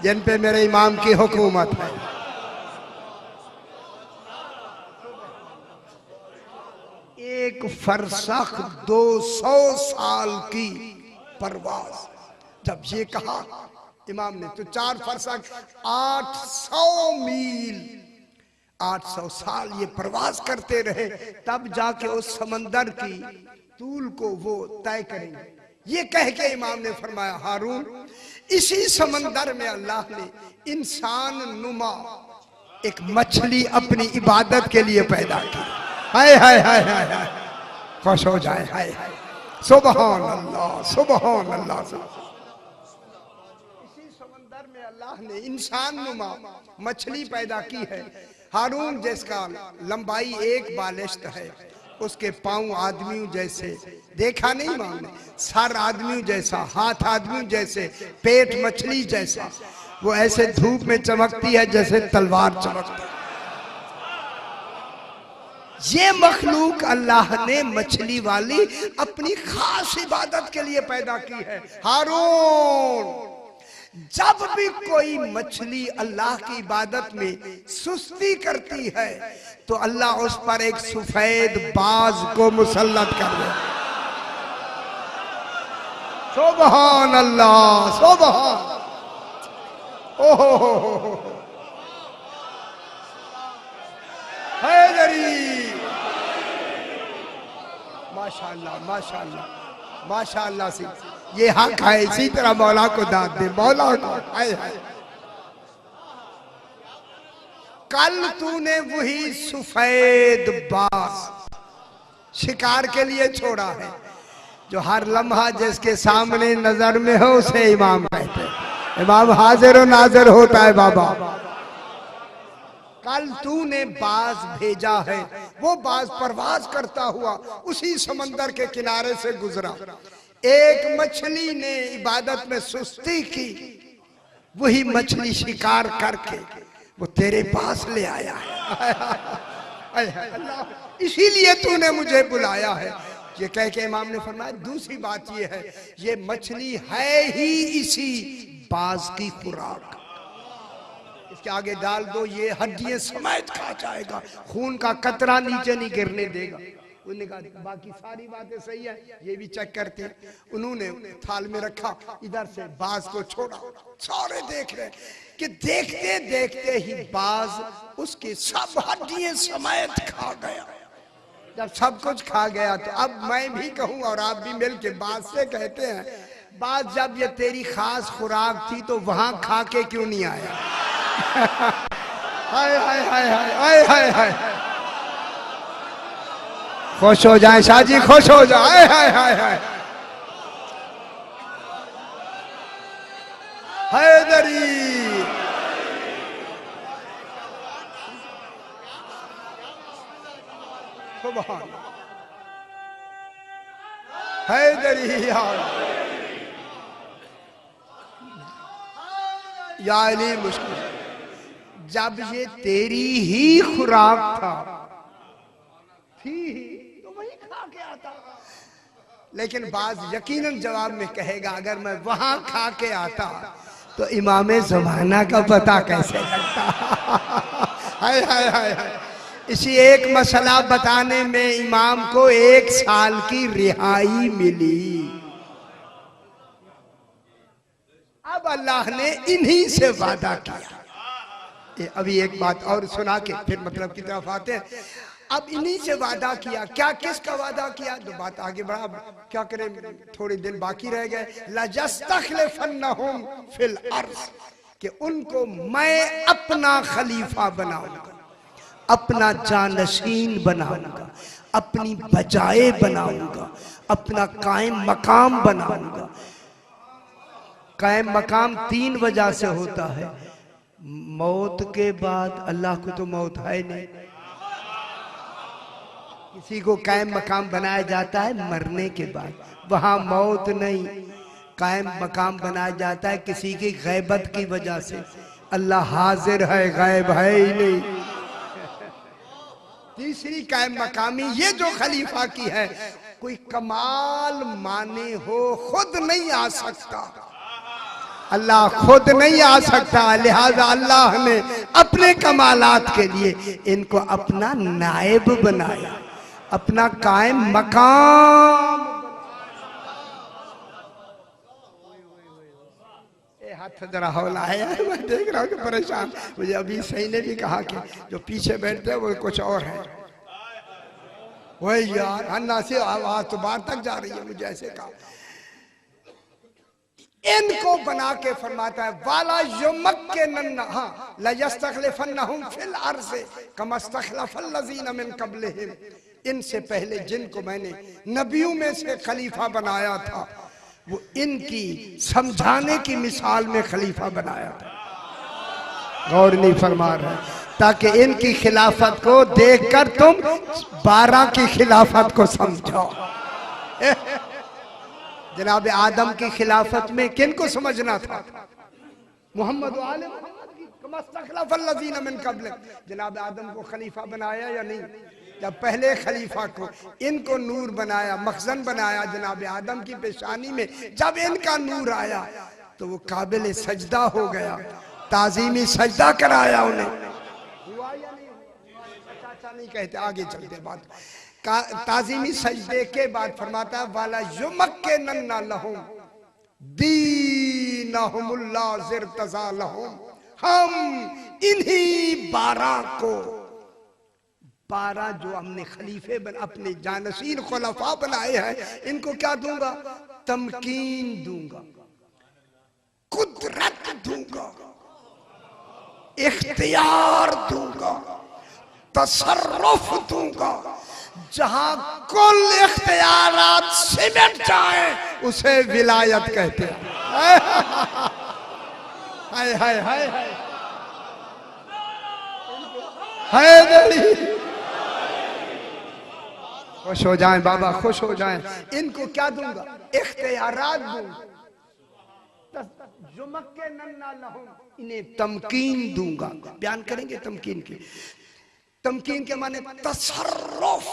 A: जिन पे मेरे इमाम की हुकूमत है। एक फरसख 200 साल की परवाज़। जब ये कहा इमाम ने तो 4 फरसख 800 मील, 800 साल ये प्रवास करते रहे, तब जाके उस समंदर की तूल को वो तय करेंगे। ये कह के इमाम ने फरमाया हारून, इसी समंदर में अल्लाह ने इंसान नुमा एक मछली अपनी इबादत के लिए पैदा की। हाय हाय हाय हाय हाय, खुश हो जाए। हाय हाय, सुभान अल्लाह सुभान अल्लाह। इसी समंदर में अल्लाह ने इंसान नुमा मछली पैदा की है। हारून जिसका लंबाई 1 बालिश्त है, उसके पांव आदमियों जैसे, देखा नहीं मामले, सर आदमियों जैसा, हाथ आदमियों जैसे, पेट मछली जैसा, वो ऐसे धूप में चमकती है जैसे तलवार चमकती है। ये मखलूक अल्लाह ने मछली वाली अपनी खास इबादत के लिए पैदा की है। हारून, जब भी कोई मछली अल्लाह की इबादत में सुस्ती करती है तो अल्लाह उस पर एक सफेद बाज को मुसल्लत कर दे। सुभान अल्लाह, सुभान, ओहो हैदरी, माशाअल्लाह माशाअल्लाह माशाअल्लाह से ये हक है। इसी तरह मौला को दाद दे, मौला को। हाय हाय, कल तूने वही सफेद बाज शिकार के लिए छोड़ा है जो हर लम्हा जिसके सामने नजर में हो उसे इमाम कहते हैं। इमाम हाजिर और नाजिर होता है बाबा। कल तूने बाज भेजा है, वो बाज परवाज करता हुआ उसी समंदर के किनारे से गुजरा। एक मछली ने इबादत में सुस्ती की, वही मछली शिकार करके वो तेरे पास ले आया है। अल्लाह, इसीलिए तूने मुझे बुलाया है। ये कह के इमाम ने फरमाया, दूसरी बात ये है, ये मछली है ही इसी बाज की खुराक। इसके आगे डाल दो, ये हड्डियां समेत खा जाएगा, खून का कतरा नीचे नहीं गिरने देगा। उन्होंने कहा बाकी सारी बातें सही है, ये भी चेक करते हैं। उन्होंने थाल में रखा, इधर से बाज को छोड़ा। सारे देख रहे कि देखते देखते ही बाज उसकी सब हड्डियां समेत खा गया। जब सब कुछ खा गया तो अब मैं भी कहूँ और आप भी मिलके बाज से कहते हैं, बाज जब ये तेरी खास खुराक थी तो वहां खा के क्यों नहीं आया? हाय हाय हाय हाय हाय हाय, खुश हो जाए शाहजी, खुश हो जाए। हाय हाय हाय, हैदरी, सुभान, हैदरी या अली मुश्किल। जब ये तेरी ही खुराक था थी तो वही खा के आता। लेकिन बाज यकीनन जवाब में कहेगा, अगर मैं वहां खा के आता तो इमामे ज़माना का पता कैसे लगता। हाय हाय हाय हाय। इसी एक मसला बताने में इमाम को 1 साल की रिहाई मिली। अब अल्लाह ने इन्हीं से वादा किया। अभी एक बात और सुना के फिर मतलब की तरफ आते हैं। अब इन्हीं से वादा किया। क्या, किसका वादा किया? तो बात आगे बढ़ा, क्या करें, थोड़े दिन बाकी रह गए। लजस्तखलिफन्नहुम फिल अर्ज़, कि उनको मैं अपना खलीफा बनाऊंगा, अपना जानशीन बनाऊंगा, अपनी बजाए बनाऊंगा, अपना कायम मकाम बनाऊंगा। कायम मकाम 3 वजह से होता है। मौत के बाद, अल्लाह को तो मौत है नहीं, किसी को कायम मकाम बनाया जाता है मरने के बाद, वहां मौत नहीं। कायम मकाम बनाया जाता है किसी की गैबत की वजह से। अल्लाह हाजिर है, गैब है ही नहीं। तीसरी कायम मकामी ये जो खलीफा की है, कोई कमाल माने हो, खुद नहीं आ सकता। अल्लाह खुद नहीं आ सकता, लिहाजा अल्लाह ने अपने कमालात के लिए इनको अपना नायब बनाया, अपना कायम मकाम। हाथ जरा हौला है यार, मैं देख रहा हूँ कि परेशान। मुझे अभी सही ने भी कहा कि जो पीछे बैठते हैं वो कुछ और है। वही यार अन्ना से आवाज तो बाहर तक जा रही है, मुझे ऐसे कहा। इनको बना के फरमाता है, वाला युमक्के नन्ना, हाँ, लयस्तखलिफन्नहुम फिल अर्ज़ कमस्तखलफल लज़ीना मिन क़ब्लिहिम। इनसे पहले जिनको मैंने नबियों में से खलीफा बनाया था, वो इनकी समझाने की मिसाल में खलीफा बनाया था। गौर नहीं फरमा रहे। ताकि इनकी खिलाफत को देखकर तुम 12 की खिलाफत को समझो। जनाब आदम की खिलाफत में किन को समझना था? मोहम्मद जनाब आदम को खलीफा बनाया या नहीं? जब पहले खलीफा को इनको नूर बनाया, मखजन बनाया जनाब आदम की पेशानी में, जब इनका नूर आया तो वो काबिल सजदा हो गया, ताजीमी सजदा कराया उन्हें। हुआ या नहीं? अच्छा नहीं कहते, आगे चलते बात। ताजीमी सजदे के बाद फरमाता है वाला युमक्किनन्ना लहुम दीनहुमुल्लाह ज़िरतज़ा लहुम, हम इन्हीं 12 को, 12 जो हमने खलीफे अपने जानशीन खुलफा बनाए हैं, इनको क्या दूंगा? तमकीन दूंगा, कुदरत दूंगा, इख्तियार दूंगा, तसर्रुफ दूंगा। जहां कुल इख्तियारात सिमट जाए उसे विलायत कहते हैं। हाय हाय हाय हाय हैदरी, खुश हो जाएं बाबा, खुश हो जाएं। इनको क्या दूंगा? इख्तियारात दूंगा, इन्हें तमकीन दूंगा। बयान करेंगे तमकीन की। तमकीन के माने तसर्रुफ,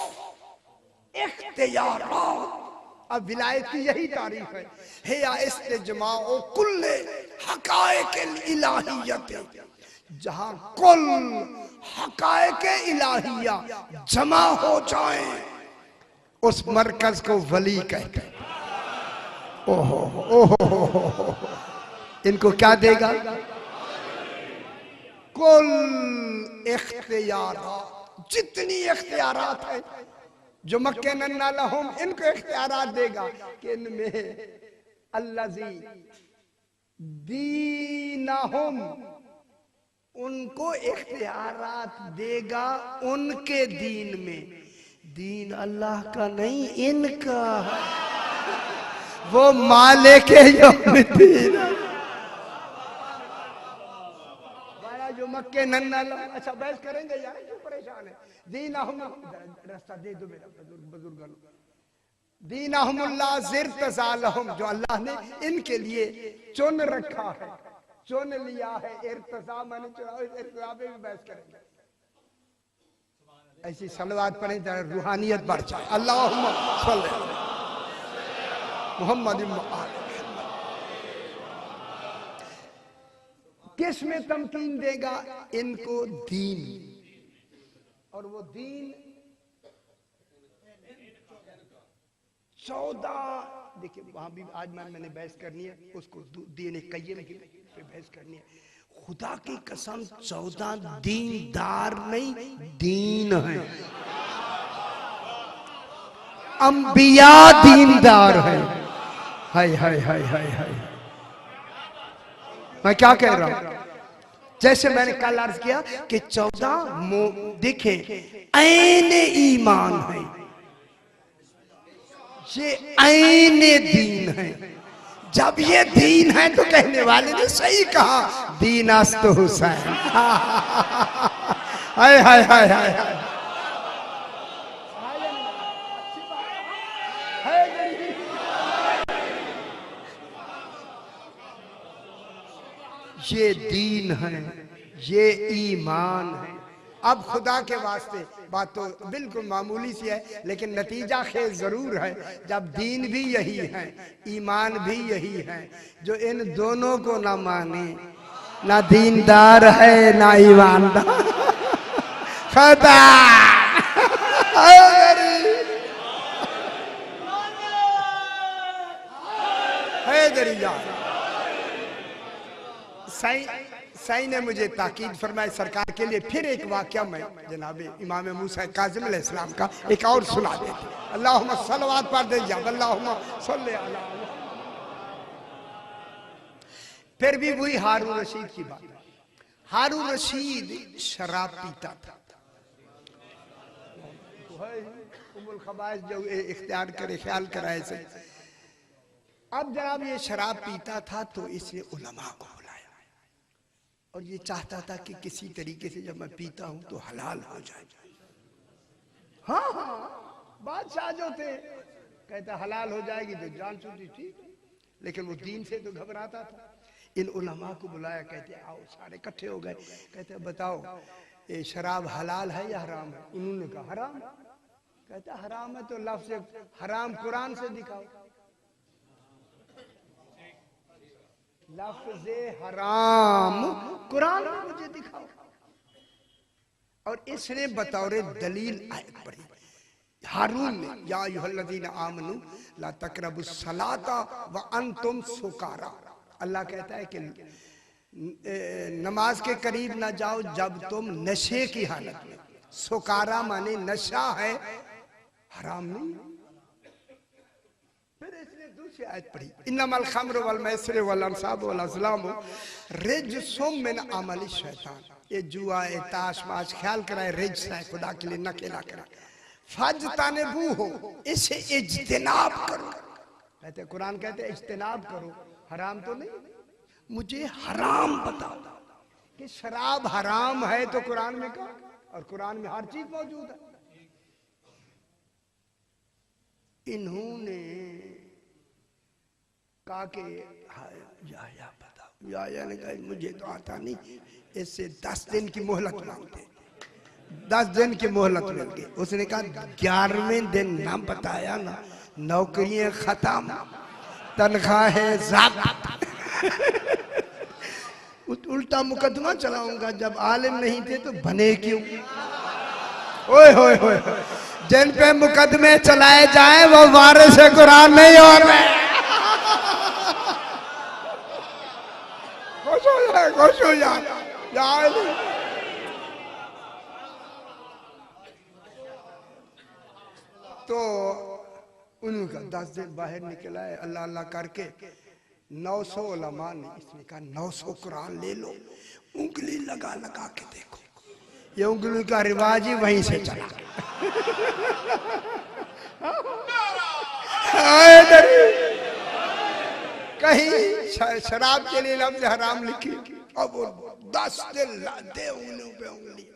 A: इख्तियारात। अब विलायत की यही तारीफ है, हिया इस्तिजमाउ कुल्ले हकायकिल इलाहियत, जहां कुल हकायक इलाहिया जमा हो जाए उस मरकज को वली कहते हैं। ओहो ओहो, इनको क्या देगा? कुल इख्तियारात, जितनी इख्तियारात है जो मक्किनन्ना लहुम, इनको इख्तियारात देगा कि इनमें अल्लज़ी दीनहुम, उनको इख्तियारात देगा उनके दीन में। दीन अल्लाह का नहीं, इनका। वो मालिक यौमिद्दीन, जो मक्के नन्ना। अच्छा बहस करेंगे यार, क्यों परेशान है? दीनहुम, रास्ता दे दो मेरा बुजुर्ग। दीनहुमुल्लाह ज़िरतज़ा लहुम, जो अल्लाह ने इनके लिए चुन रखा है, चुन लिया है। इर्तिज़ा माने चुना, इर्तिज़ा पे भी बहस करेंगे। ऐसी सलवात पढ़ें जरा रूहानियत बढ़ जाए। अल्लाहुम्मा सल्ली अला मुहम्मद। किस में तमकीन देगा? इनको दीन, और वो दीन 14, देखिए वहां भी आज मैंने बहस करनी है, उसको दीन कय्यम पे बहस करनी है। खुदा की कसम 14 दीनदार नहीं, दीन है। अंबिया दीनदार है। हाय हाय हाय हाय हाय, मैं क्या कह रहा हूं? जैसे मैंने कल अर्ज किया कि 14 देखे ऐन ईमान है, ये ऐन दीन है। जब ये दीन है तो कहने वाले ने सही कहा, दीन अस्त हुसैन। हाय हाय हाय हाय हाय, ये दीन है, ये ईमान है। अब खुदा के वास्ते बात तो बिल्कुल मामूली सी है, लेकिन नतीजा खेल जरूर है। जब दीन भी यही है, ईमान भी यही है, जो इन दोनों को ना माने, ना दीनदार है ना ईमानदार। खुदा साईं ने मुझे ताकीद फरमाई सरकार के लिए। फिर एक वाक़या मैं जनाब इमाम मूसा काज़िम अलैहिस्सलाम का एक और सुना देते। अल्लाहुम्मा सल्लवात पढ़ दे जा, अल्लाहुम्मा सल्ले अला। फिर भी वही हारून रशीद की बात। हारून रशीद शराब पीता था। उम्मुल खबाइस जो इख्तियार करे, ख्याल कराए से। अब जनाब ये शराब पीता था तो इसने उलमा को बुलाया और ये चाहता था कि किसी तरीके से जब मैं पीता हूं तो हलाल हो जाए। हाँ हाँ, बादशाह जो थे कहते हलाल हो जाएगी तो जान छूटी, ठीक, लेकिन वो दीन से तो घबराता था। इन उलमा को बुलाया, कहते आओ, सारे इकट्ठे हो गए। कहते बताओ ये शराब हलाल है या हराम है? उन्होंने कहा हराम। कहते हराम है तो लफ्ज़ हराम कुरान से दिखाओ, लफ्ज़ हराम कुरान में मुझे दिखाओ। और इसने बतौर दलील आयत पढ़ी, हारून ने, या अय्युहल्लज़ीना आमनू ला तक़रबुस सलाता व अंतुम सुकारा। अल्लाह कहता है कि नमाज के करीब ना जाओ जब तुम नशे की हालत में। सुकारा माने नशा है, हराम नहीं। फिर इसने दूसरी आयत पढ़ी, इन्नमल खम्रु वल मैसिरु वल अंसाबु वल अज़लामु रिज्सुम मिन अमलि शैतान। ये जुआ, ये ताश माश, ख्याल कराए रिज्स है, खुदा के लिए न खेला करा। फज्तनिबू हो, इसे इज्तिनाब करो। कहते कुरान कहते इज्तिनाब करो, हराम तो नहीं। मुझे हराम बताओ कि शराब हराम है तो कुरान में कहा, और कुरान में हर चीज मौजूद है। इन्होंने कहा कि या बताओ, या ने कहा मुझे तो आता नहीं, इससे 10 दिन की मोहलत मांगते। 10 दिन की मोहलत मिल गई। उसने कहा 11वें दिन ना बताया ना, नौकरियां खत्म, तनख्वाहें ज़ब्त। उल्टा मुकदमा चलाऊंगा, जब आलिम नहीं थे तो बने क्यों? ओए होए होए, जिन पे मुकदमे चलाए जाए वो वारिस कुरान नहीं हो रहे। खुश हो जाए, खुश हो जाए। तो उनका 10 दिन बाहर निकला है, अल्लाह अल्लाह करके 900 उलमा ने, इसने कहा 900 कुरान ले लो, उंगली लगा लगा के देखो। ये उंगली का रिवाज ही वहीं से चला। कहीं शराब के लिए लफ्ज़ हराम लिखी, अब 10 दिन दे उंगलियों पे उंगली।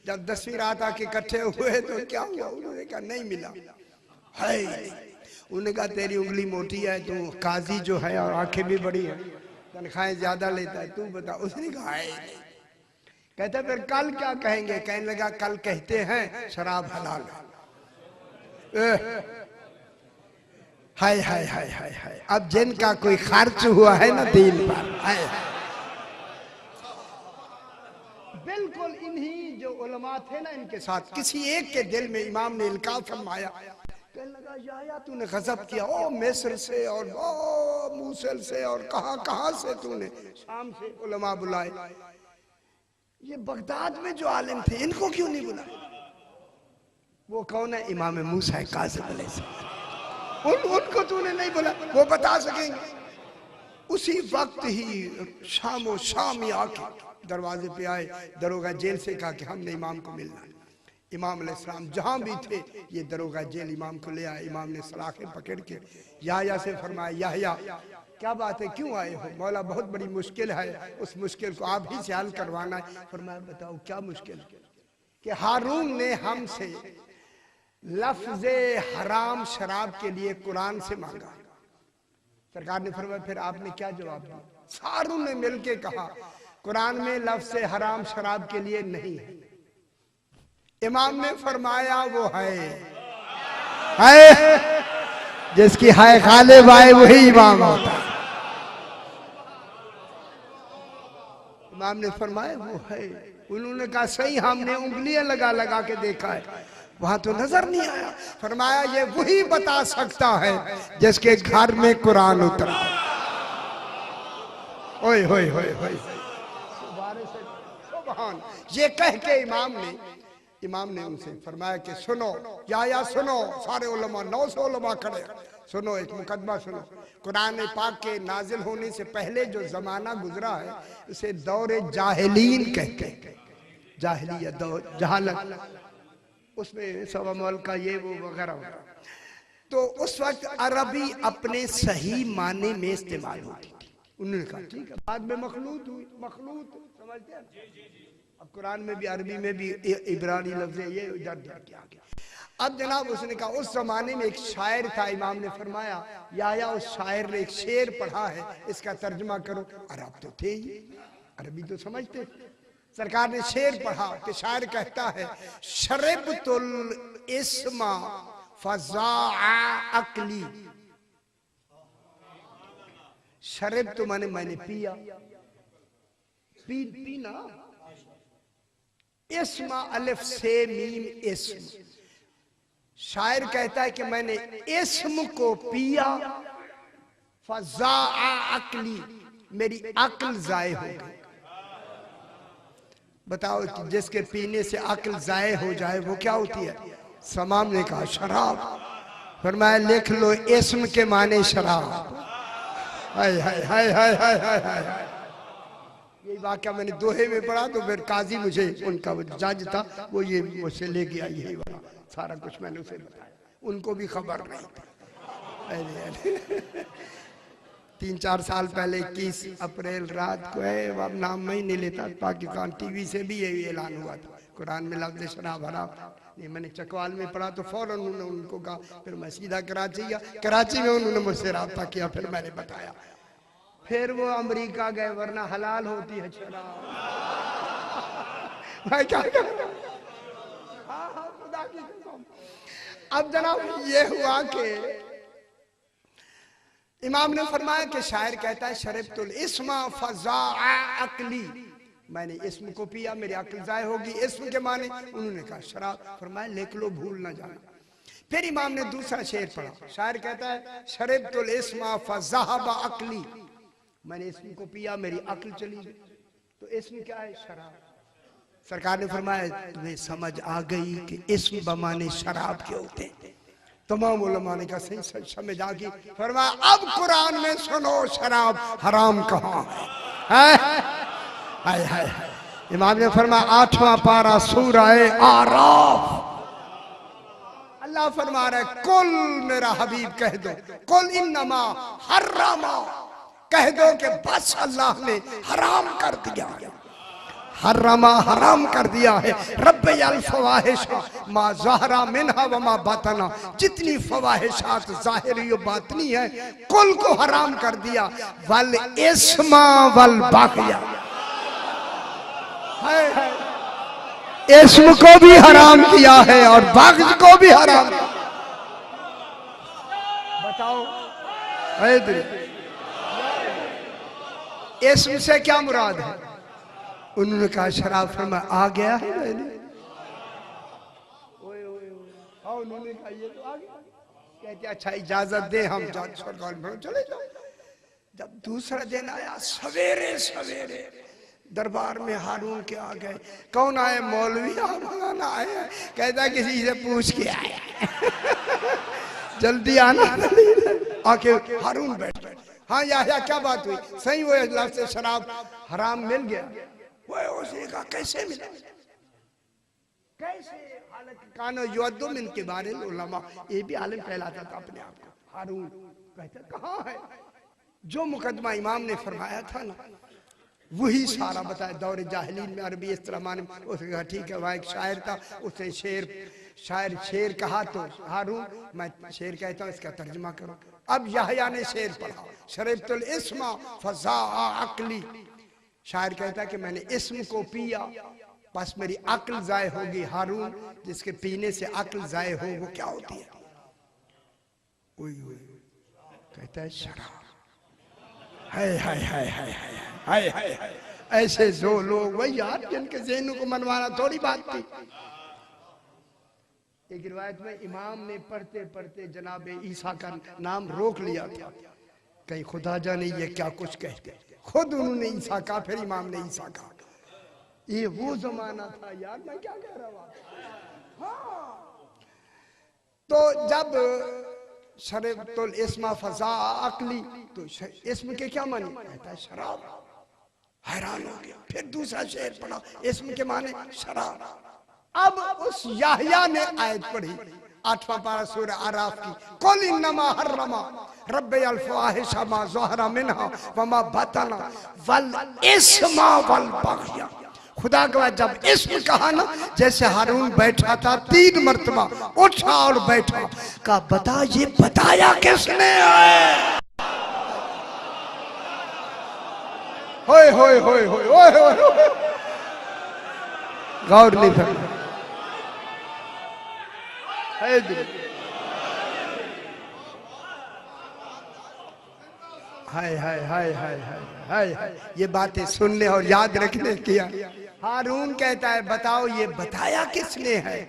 A: जब 10वीं रात आके इकट्ठे हुए तो क्या हुआ? उन्होंने कहा नहीं मिला है। उन्होंने कहा तेरी उंगली मोटी है, तू काजी जो है और आंखें भी बड़ी है, तनख्वाहें ज्यादा लेता है, तू बता। उसने कहा है। कहता फिर कल क्या कहेंगे? कहने लगा कल कहते हैं शराब हलाल है। हाय हाय हाय हाय हाय, अब जिनका कोई खर्च हुआ है ना दीन पर, हाय बिल्कुल इन्हीं जो उलमा थे ना, इनके साथ किसी एक के दिल में इमाम ने इल्का फरमाया। कहने लगा या तूने गजब किया, ओ मिस्र से और ओ मूसल से और कहां से तूने शाम से उलमा बुलाए, ये बगदाद में जो आलिम थे इनको क्यों नहीं बुलाए? वो कौन है? इमाम मूसा काज़िम अलैहिस्सलाम। उनको तूने नहीं बुला, वो बता सकेंगे। उसी वक्त ही शामी आके दरवाजे पे आए, दरोगा जेल से कहा कि हमने इमाम को मिलना है। इमाम अलैहिस्सलाम जहां भी थे, ये दरोगा जेल इमाम को ले आया। इमाम ने सलाखें पकड़ के याह्या से फरमाया, याह्या क्या बात है, क्यों आए हो? मौला बहुत बड़ी मुश्किल है, उस मुश्किल को आप ही से हल करवाना है। फरमाया बताओ क्या मुश्किल? कि हारून ने हमसे लफ्ज़े हराम शराब के लिए कुरान से मांगा। सरकार ने फरमाया फिर आपने क्या जवाब दिया? हारून ने मिलके कहा कुरान में लफ्ज़े हराम शराब के लिए नहीं है। इमाम ने फरमाया वो है जिसकी है गालिब आए वही इमाम होता है। इमाम ने फरमाया वो है। उन्होंने कहा सही, हमने उंगलियां लगा लगा के देखा है, वहां तो नजर नहीं आया। फरमाया ये वही बता सकता है जिसके घर में कुरान उतरा। ओए होए होए होए, सुभान। ये कह के इमाम ने उनसे फरमाया कि सुनो या सुनो, सारे उलमा 900 उलमा खड़े, सुनो एक मुकदमा सुनो। कुरान पाक के नाजिल होने से पहले जो जमाना गुजरा है उसे दौरे जाहिलीन कहते हैं। जाहिलिया दौर, जहालत, उसमें सवामल का ये वो वगैरह। तो उस वक्त अरबी अपने सही माने में इस्तेमाल होती थी। उन्होंने कहा ठीक है, बाद में मखलूत हुई, मखलूत समझते हैं। अब कुरान में भी अरबी में भी इब्रानी लफ्ज है, ये इधर के आ गया। अब जनाब उसने कहा उस जमाने में एक शायर था, इमाम ने फरमाया या उस शायर ने एक शेर पढ़ा है, इसका तर्जुमा करो। अरब तो थे ही, अरबी तो समझते। सरकार ने शेर पढ़ा कि शायर कहता है शरबतुल इस्मा फज़ा अक्ली। शरब तो माने मैंने पिया, पीना। इस्मा अलिफ से मीम इस्म। शायर कहता है कि मैंने इस्म को पिया, फज़ा अक्ली, मेरी अक्ल जाए हो गई। बताओ कि जिसके पीने से अक्ल जाए हो जाए वो क्या होती है? समाम ने कहा शराब। फरमाया लिख लो इस्म के माने शराब। हाय हाय हाय हाय हाय हाय हाय। ये वाक़या मैंने दोहे में पढ़ा तो फिर काजी मुझे, उनका जज था वो, ये मुझसे ले गया, यही वाला सारा कुछ मैंने उसे बताया, उनको भी खबर नहीं थी। 3-4 साल पहले 21 अप्रैल रात को है, अब नाम मैं ही नहीं लेता, पाकिस्तान टीवी से भी यही ऐलान हुआ था कुरान में लफ्ज़ शराब हराम। ये मैंने चकवाल में पढ़ा तो फौरन उन्होंने उनको कहा, फिर मैं सीधा कराची गया, कराची में उन्होंने मुझसे रब्ता किया, फिर मैंने बताया, फिर वो अमेरिका गए, वरना हलाल होती है शराब। मैं क्या करूं? हाँ खुदा की कसम। अब जनाब ये हुआ कि इमाम ने फरमाया कि शायर कहता है शरबतुल इस्मा फज़ा अक्ली, मैंने इस्म को पिया, मेरी अक्ल जाए होगी। इस्म के माने उन्होंने कहा शराब। फरमाया लिख लो भूल ना जाना। फिर इमाम ने दूसरा शेर पढ़ा, शायर कहता है शरबतुल इस्मा फज़हब अक्ली, मैंने इस्म को पिया, मेरी अक्ल चली गई। तो इस्म क्या है? शराब। सरकार ने फरमाया तुम्हें समझ आ गई कि इस्म बमाने शराब के होते हैं। तमाम उलमा ने कहा सही समझ आ गई। फरमाया अब कुरान में सुनो शराब हराम कहाँ है? हाय हाय हाय। इमाम ने फरमाया 8वां पारा सूरह आराफ, अल्लाह फरमा रहा है कुल मेरा हबीब कह दो, कुल इन्नमा हर्रमा, कह दो कि बस अल्लाह ने हराम कर दिया है, हर्रमा हराम कर दिया है। रब्बल फवाहिशा मा ज़हरा मिनहा व मा बतना, जितनी फवाहिशात ज़ाहिरी और बातनी है कुल को हराम कर दिया। वल इस्मा वल बाक़िया, इस्म को भी हराम किया है और बाग़ी को भी हराम। बताओ इस्म से क्या मुराद है? उन्होंने कहा शराब। फरमा आ गया है मैंने। उन्होंने कहा ये तो आ गया। कहते अच्छा इजाजत दे हम चले जाओ। जब दूसरा दिन आया सवेरे सवेरे दरबार में हारून के आ गए। कौन आए? मौलवी मौलाना आए। कहता किसी से पूछ के आया। जल्दी आना। आके हारून बैठ गए। हाँ या क्या बात हुई? सही वो अल्लाह से शराब हराम मिल गया। उसने कहा कैसे मिला? कैसे? कानो युद्दु मिन के बारे में उलमा, ये भी आलिम कहलाता था अपने आप को। हारून कहता कहाँ है? जो मुकदमा इमाम ने फरमाया था ना वही सारा बताया। दौर जाहिलीन में अरबी इस तरह माने। उसने कहा ठीक है, वहाँ एक शायर था, उसने शायर शेर कहा तो हारून मैं शेर कहता हूँ, इसका तर्जुमा करो। अब यहया ने शेर पढ़ा शरबतुल इस्मा फज़ा अक्ली। शायर कहता है कि मैंने इस्म को पिया बस मेरी अक्ल जाए होगी। हारून जिसके पीने से अक्ल जाए हो वो क्या होती है? कहता है शराब। हाय हाय हाय हाय हाय हाय हाय। ऐसे जो लोग वही यार जिनके ज़हनों को मनवाना थोड़ी बात थी। एक रिवायत में इमाम ने पढ़ते पढ़ते जनाब ईसा का नाम रोक लिया था। कहीं खुदा जाने ये क्या कुछ कहते, खुद उन्होंने ईसा कहा, फिर इमाम ने ईसा कहा। ये वो जमाना था यार, मैं क्या कह रहा हूँ। हाँ। तो जब शरबतुल इस्मा फज़ा अक्ली, तो इस्म के क्या माने? कहता है शराब। हैरान हो गया। फिर दूसरा शेर पढ़ा, इस्म के माने शराब। अब उस याहया ने आयत पढ़ी 8वां पारा सूरह आराफ की, कुल इन्नमा हर्रमा रब्बे अल फ़वाहिशा मा ज़हरा मिन्हा व मा बतना वल इस्मा वल बग़या। खुदा का जब इस्म कहा ना, जैसे हारून बैठा था 3 मर्तबा उठा और बैठा, कहा बता ये बताया किसने है? होए होए होए होए होए होए, गौर नहीं फरमा। हाय हाय हाय हाय हाय हाय, ये बातें सुनने और याद रखने किया। हारून कहता है बताओ ये बताया किसने है?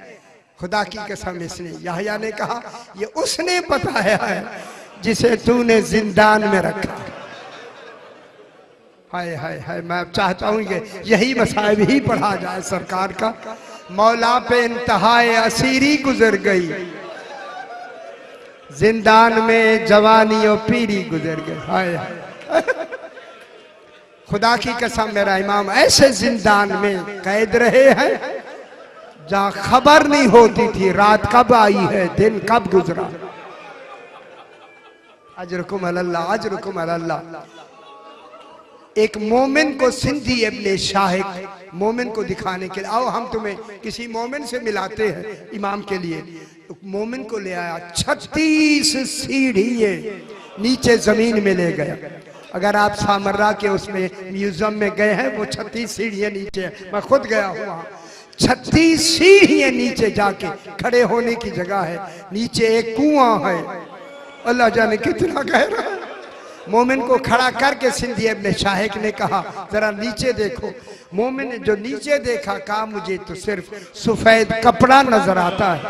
A: खुदा की कसम इसने। यहया ने कहा ये उसने बताया है जिसे तूने जिंदान में रखा। हाय हाय हाय, मैं चाहता हूँ कि यही मसाइब ही पढ़ा जाए सरकार का। मौला पे इंतहाए असीरी गुजर गई, जिंदान में जवानी और पीरी गुजर गई। हाय हाय, खुदा की कसम मेरा इमाम ऐसे जिंदान में कैद रहे हैं जहां खबर नहीं होती थी रात कब आई है, दिन कब गुजरा। अजरुकुम अल्लाह, अजरुकुम अल्लाह। एक मोमिन को सिंधी इब्ने शाहिक मोमिन को दिखाने के लिए, आओ हम तुम्हें किसी मोमिन से मिलाते हैं इमाम के लिए। मोमिन को ले आया, 36 सीढ़ियां नीचे जमीन में ले गया। अगर आप सामर्रा के उसमें म्यूजियम में गए हैं, वो 36 सीढ़ियां नीचे है, मैं खुद गया हूँ वहाँ। 36 सीढ़ियां नीचे जाके खड़े होने की जगह है, नीचे एक कुआं है, अल्लाह जाने कितना गहरा है। मोमिन को खड़ा करके सिंधी इब्ने शाहिक ने कहा जरा नीचे देखो। मोमिन ने जो नीचे देखा, कहा मुझे तो सिर्फ सफेद कपड़ा नजर आता है।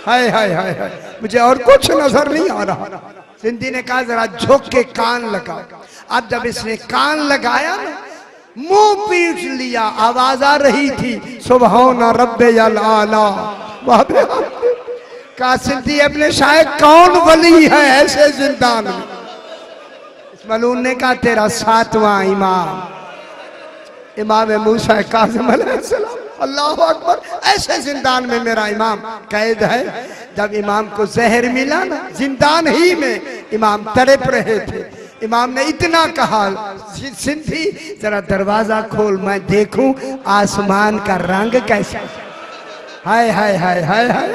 A: हाय हाय हाय हाय, मुझे और कुछ नजर नहीं आ रहा। सिंधी ने कहा जरा झुक के कान लगा। अब जब इसने कान लगाया ना, मुंह पीट लिया, आवाज आ रही थी सुबहान रब्बियल आला। कहा सिंधी इब्ने शाहिक कौन वली है ऐसे जिंदान में? मलून ने कहा तेरा 7वां इमाम, इमाम मूसा काज़िम अलैहिस्सलाम। अल्लाहु अकबर, ऐसे जिंदान में मेरा इमाम कैद है। जब इमाम को जहर मिला ना, जिंदान ही में इमाम तड़प रहे थे। इमाम ने इतना कहा सिंधी जरा दरवाजा खोल, मैं देखूं आसमान का रंग कैसा। हाय हाय हाय हाय हाय,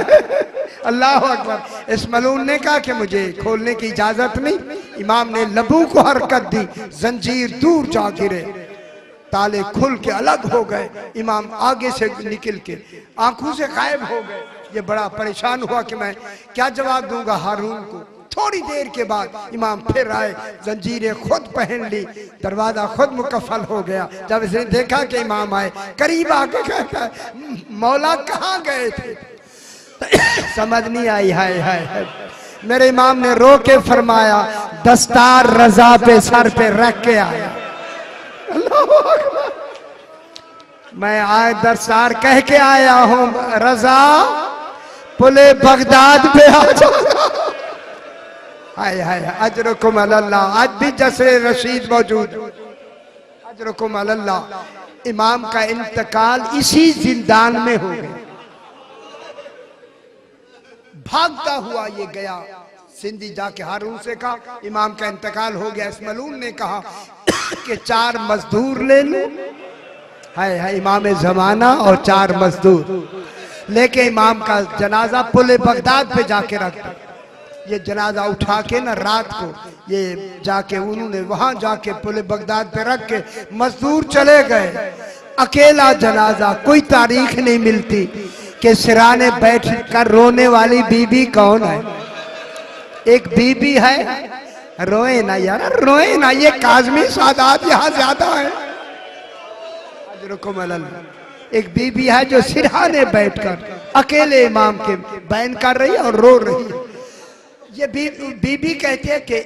A: अल्लाह अकबर। इस मलून ने कहा कि मुझे खोलने की इजाजत नहीं। इमाम ने लबू को हरकत दी, जंजीर दूर जा गिरे, ताले खुल के अलग हो गए। इमाम आगे से निकल के आंखों से गायब हो गए। ये बड़ा परेशान हुआ कि मैं क्या जवाब दूंगा हारून को। थोड़ी देर के बाद इमाम फिर आए, जंजीरें खुद पहन ली, दरवाजा खुद मुकफ्फल हो गया। जब इसने देखा कि इमाम आए, करीब आके कहता है मौला कहाँ गए थे? समझ नहीं आई। हाय हाय, मेरे इमाम ने रो के फरमाया दस्तार रजा पे सर पे रख के आया। अल्लाहु अकबर, मैं आज दस्तार कह के आया हूँ, रजा पुले बगदाद पे आ जाओ। हाय हाय, अजरुकुम अल्लाह। आज भी जसरे रशीद मौजूद, अजरुकुम अल्लाह। इमाम का इंतकाल इसी जिंदान में हो गया। भागता हुआ ये गया, सिंधी जाके हारून से कहा इमाम का इंतकाल हो गया। इस मलून ने कहा कि 4 मजदूर ले लो। हाय हाय, इमाम जमाना और 4 मजदूर लेके इमाम का जनाजा पुले बगदाद पे जाके रखता। ये जनाजा उठा के ना रात को ये जाके उन्होंने वहां जाके पुले बगदाद पे रख के मजदूर चले गए। अकेला जनाजा, कोई तारीख नहीं मिलती कि सिराने बैठ कर रोने वाली बीबी कौन है। एक बीबी है, रोए ना यार, रोए ना, ये काज़मी सादात यहाँ ज्यादा है। एक बीबी है जो सिरहाने बैठकर अकेले इमाम के बैन कर रही है और रो रही है। ये बीबी कहते हैं कि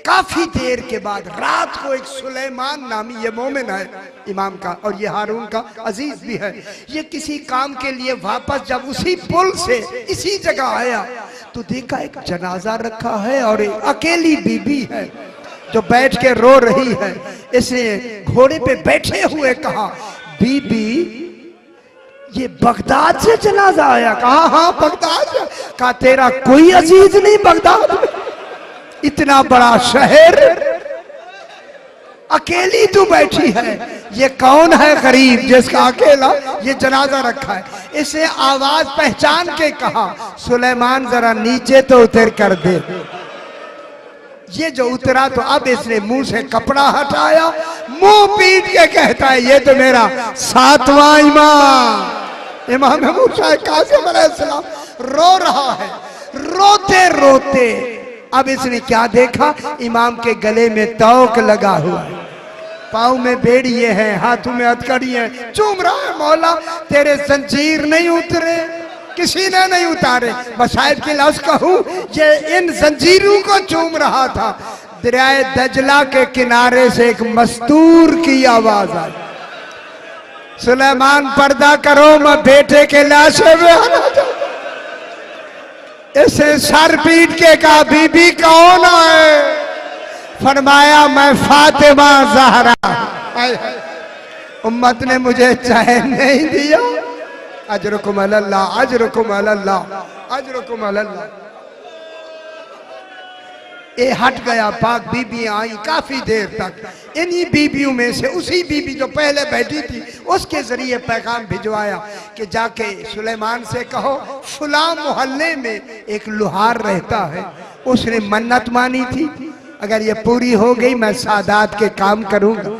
A: काफी देर के बाद रात को एक सुलेमान नामी ये मोमिन है इमाम का और ये हारून का अजीज भी है। ये किसी काम के लिए वापस जब उसी पुल से इसी जगह आया तो देखा एक जनाजा रखा है और एक अकेली बीबी है जो बैठ के रो रही है। इसने घोड़े पे बैठे हुए कहा बीबी ये बगदाद से जनाजा आया? कहा हाँ बगदाद से। कहा तेरा कोई अजीज नहीं बगदाद में? इतना बड़ा शहर, अकेली तू बैठी है। ये कौन है गरीब जिसका अकेला ये जनाजा रखा है? इसे आवाज पहचान के कहा, सुलेमान जरा नीचे तो उतर कर दे। ये जो उतरा तो अब इसने मुंह से कपड़ा हटाया, मुंह पीट के कहता है ये तो मेरा सातवां इमाम, इमाम मूसा कासिम अलैहिस्सलाम रो रहा है। रोते रोते अब इसने क्या देखा, इमाम के गले में तौक लगा हुआ है, पाँव में बेड़िए हैं, हाथों में हथकड़ी है, चूम रहा है, मौला तेरे जंजीर नहीं उतरे, किसी ने नहीं उतारे। बशायर की लफ्ज कहूं, ये इन जंजीरों को चूम रहा था। दरियाए दजला के किनारे से एक मस्तूर की आवाज आई, सुलेमान पर्दा करो, मैं बेटे के लाशे में आना चाहता। इसे सर पीट के कहा, बीबी कौन है? फरमाया मैं फातिमा ज़हरा। उम्मत ने मुझे चैन नहीं दिया। अजरुकुम अल्लाह, अजरुकुम अल्लाह, अजरुकुम अल्लाह। ये हट गया, पाक बीबियां आई काफी देर तक। इन्हीं बीबियों में से उसी बीबी जो पहले बैठी थी उसके जरिए पैगाम भिजवाया कि जाके सुलेमान से कहो फुला मोहल्ले में एक लुहार रहता है, उसने मन्नत मानी थी, अगर ये पूरी हो गई मैं सादात के काम करूंगा।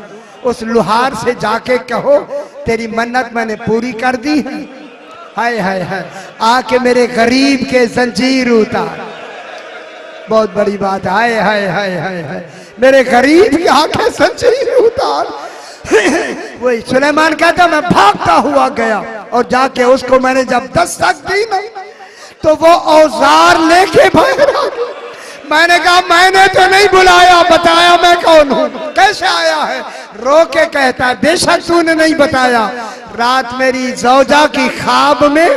A: उस लुहार से जाके कहो तेरी मन्नत मैंने पूरी कर दी है। हाय हाय हाय, आके मेरे गरीब के जंजीर उतार। बहुत बड़ी बात, हाय हाय हाय हाय हाय, मेरे गरीब की आंखें जंजीर उतार। वही सुलेमान कहता मैं भागता हुआ गया और जाके उसको मैंने जब दस्तक दी ना तो वो औजार लेके बाहर आ गया। मैंने कहा मैंने तो नहीं बुलाया, बताया मैं कौन हूँ, कैसे आया है? रो के कहता है बेशक तूने नहीं बताया, रात मेरी जौजा की ख्वाब में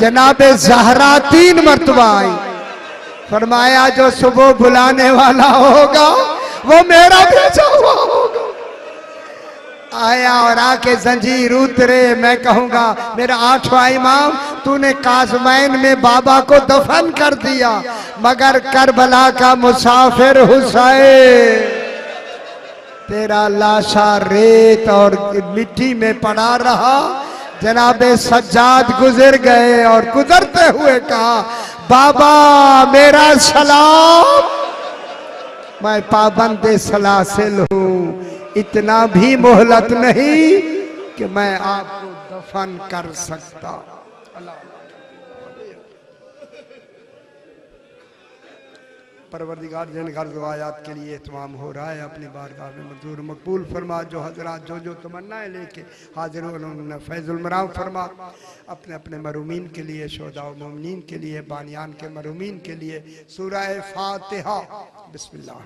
A: जनाबे ज़हरा 3 मरतबा आई। फरमाया जो सुबह बुलाने वाला होगा वो मेरा भेजा हुआ होगा। आया और आके जंजीर उतरे। मैं कहूंगा मेरा 8वां इमाम, तूने काज़मैन में बाबा को दफन कर दिया, मगर करबला का मुसाफिर हुसैन तेरा लाशा रेत और मिट्टी में पड़ा रहा। जनाबे सज्जाद गुजर गए और गुजरते हुए कहा बाबा मेरा सलाम, मैं पाबंद सलासिल हूँ, इतना भी मोहलत नहीं कि मैं आपको दफन कर सकता। परवरदिगार जिनका रवायात के लिए इत्माम हो रहा है, अपनी बारगाह में मंजूर मकबूल फरमा। जो हजरात जो तमन्नाएं लेके हाजिर हो उन्होंने फैजुल मराम फरमा। अपने अपने मरूमीन के लिए, शोहदा व मोमिनीन के लिए, बानियान के मरूमीन के लिए सूरह फातिहा। बिस्मिल्लाह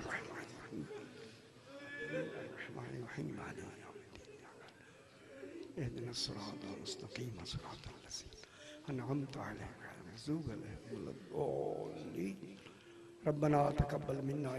A: रब्बना तक़ब्बल मिन्ना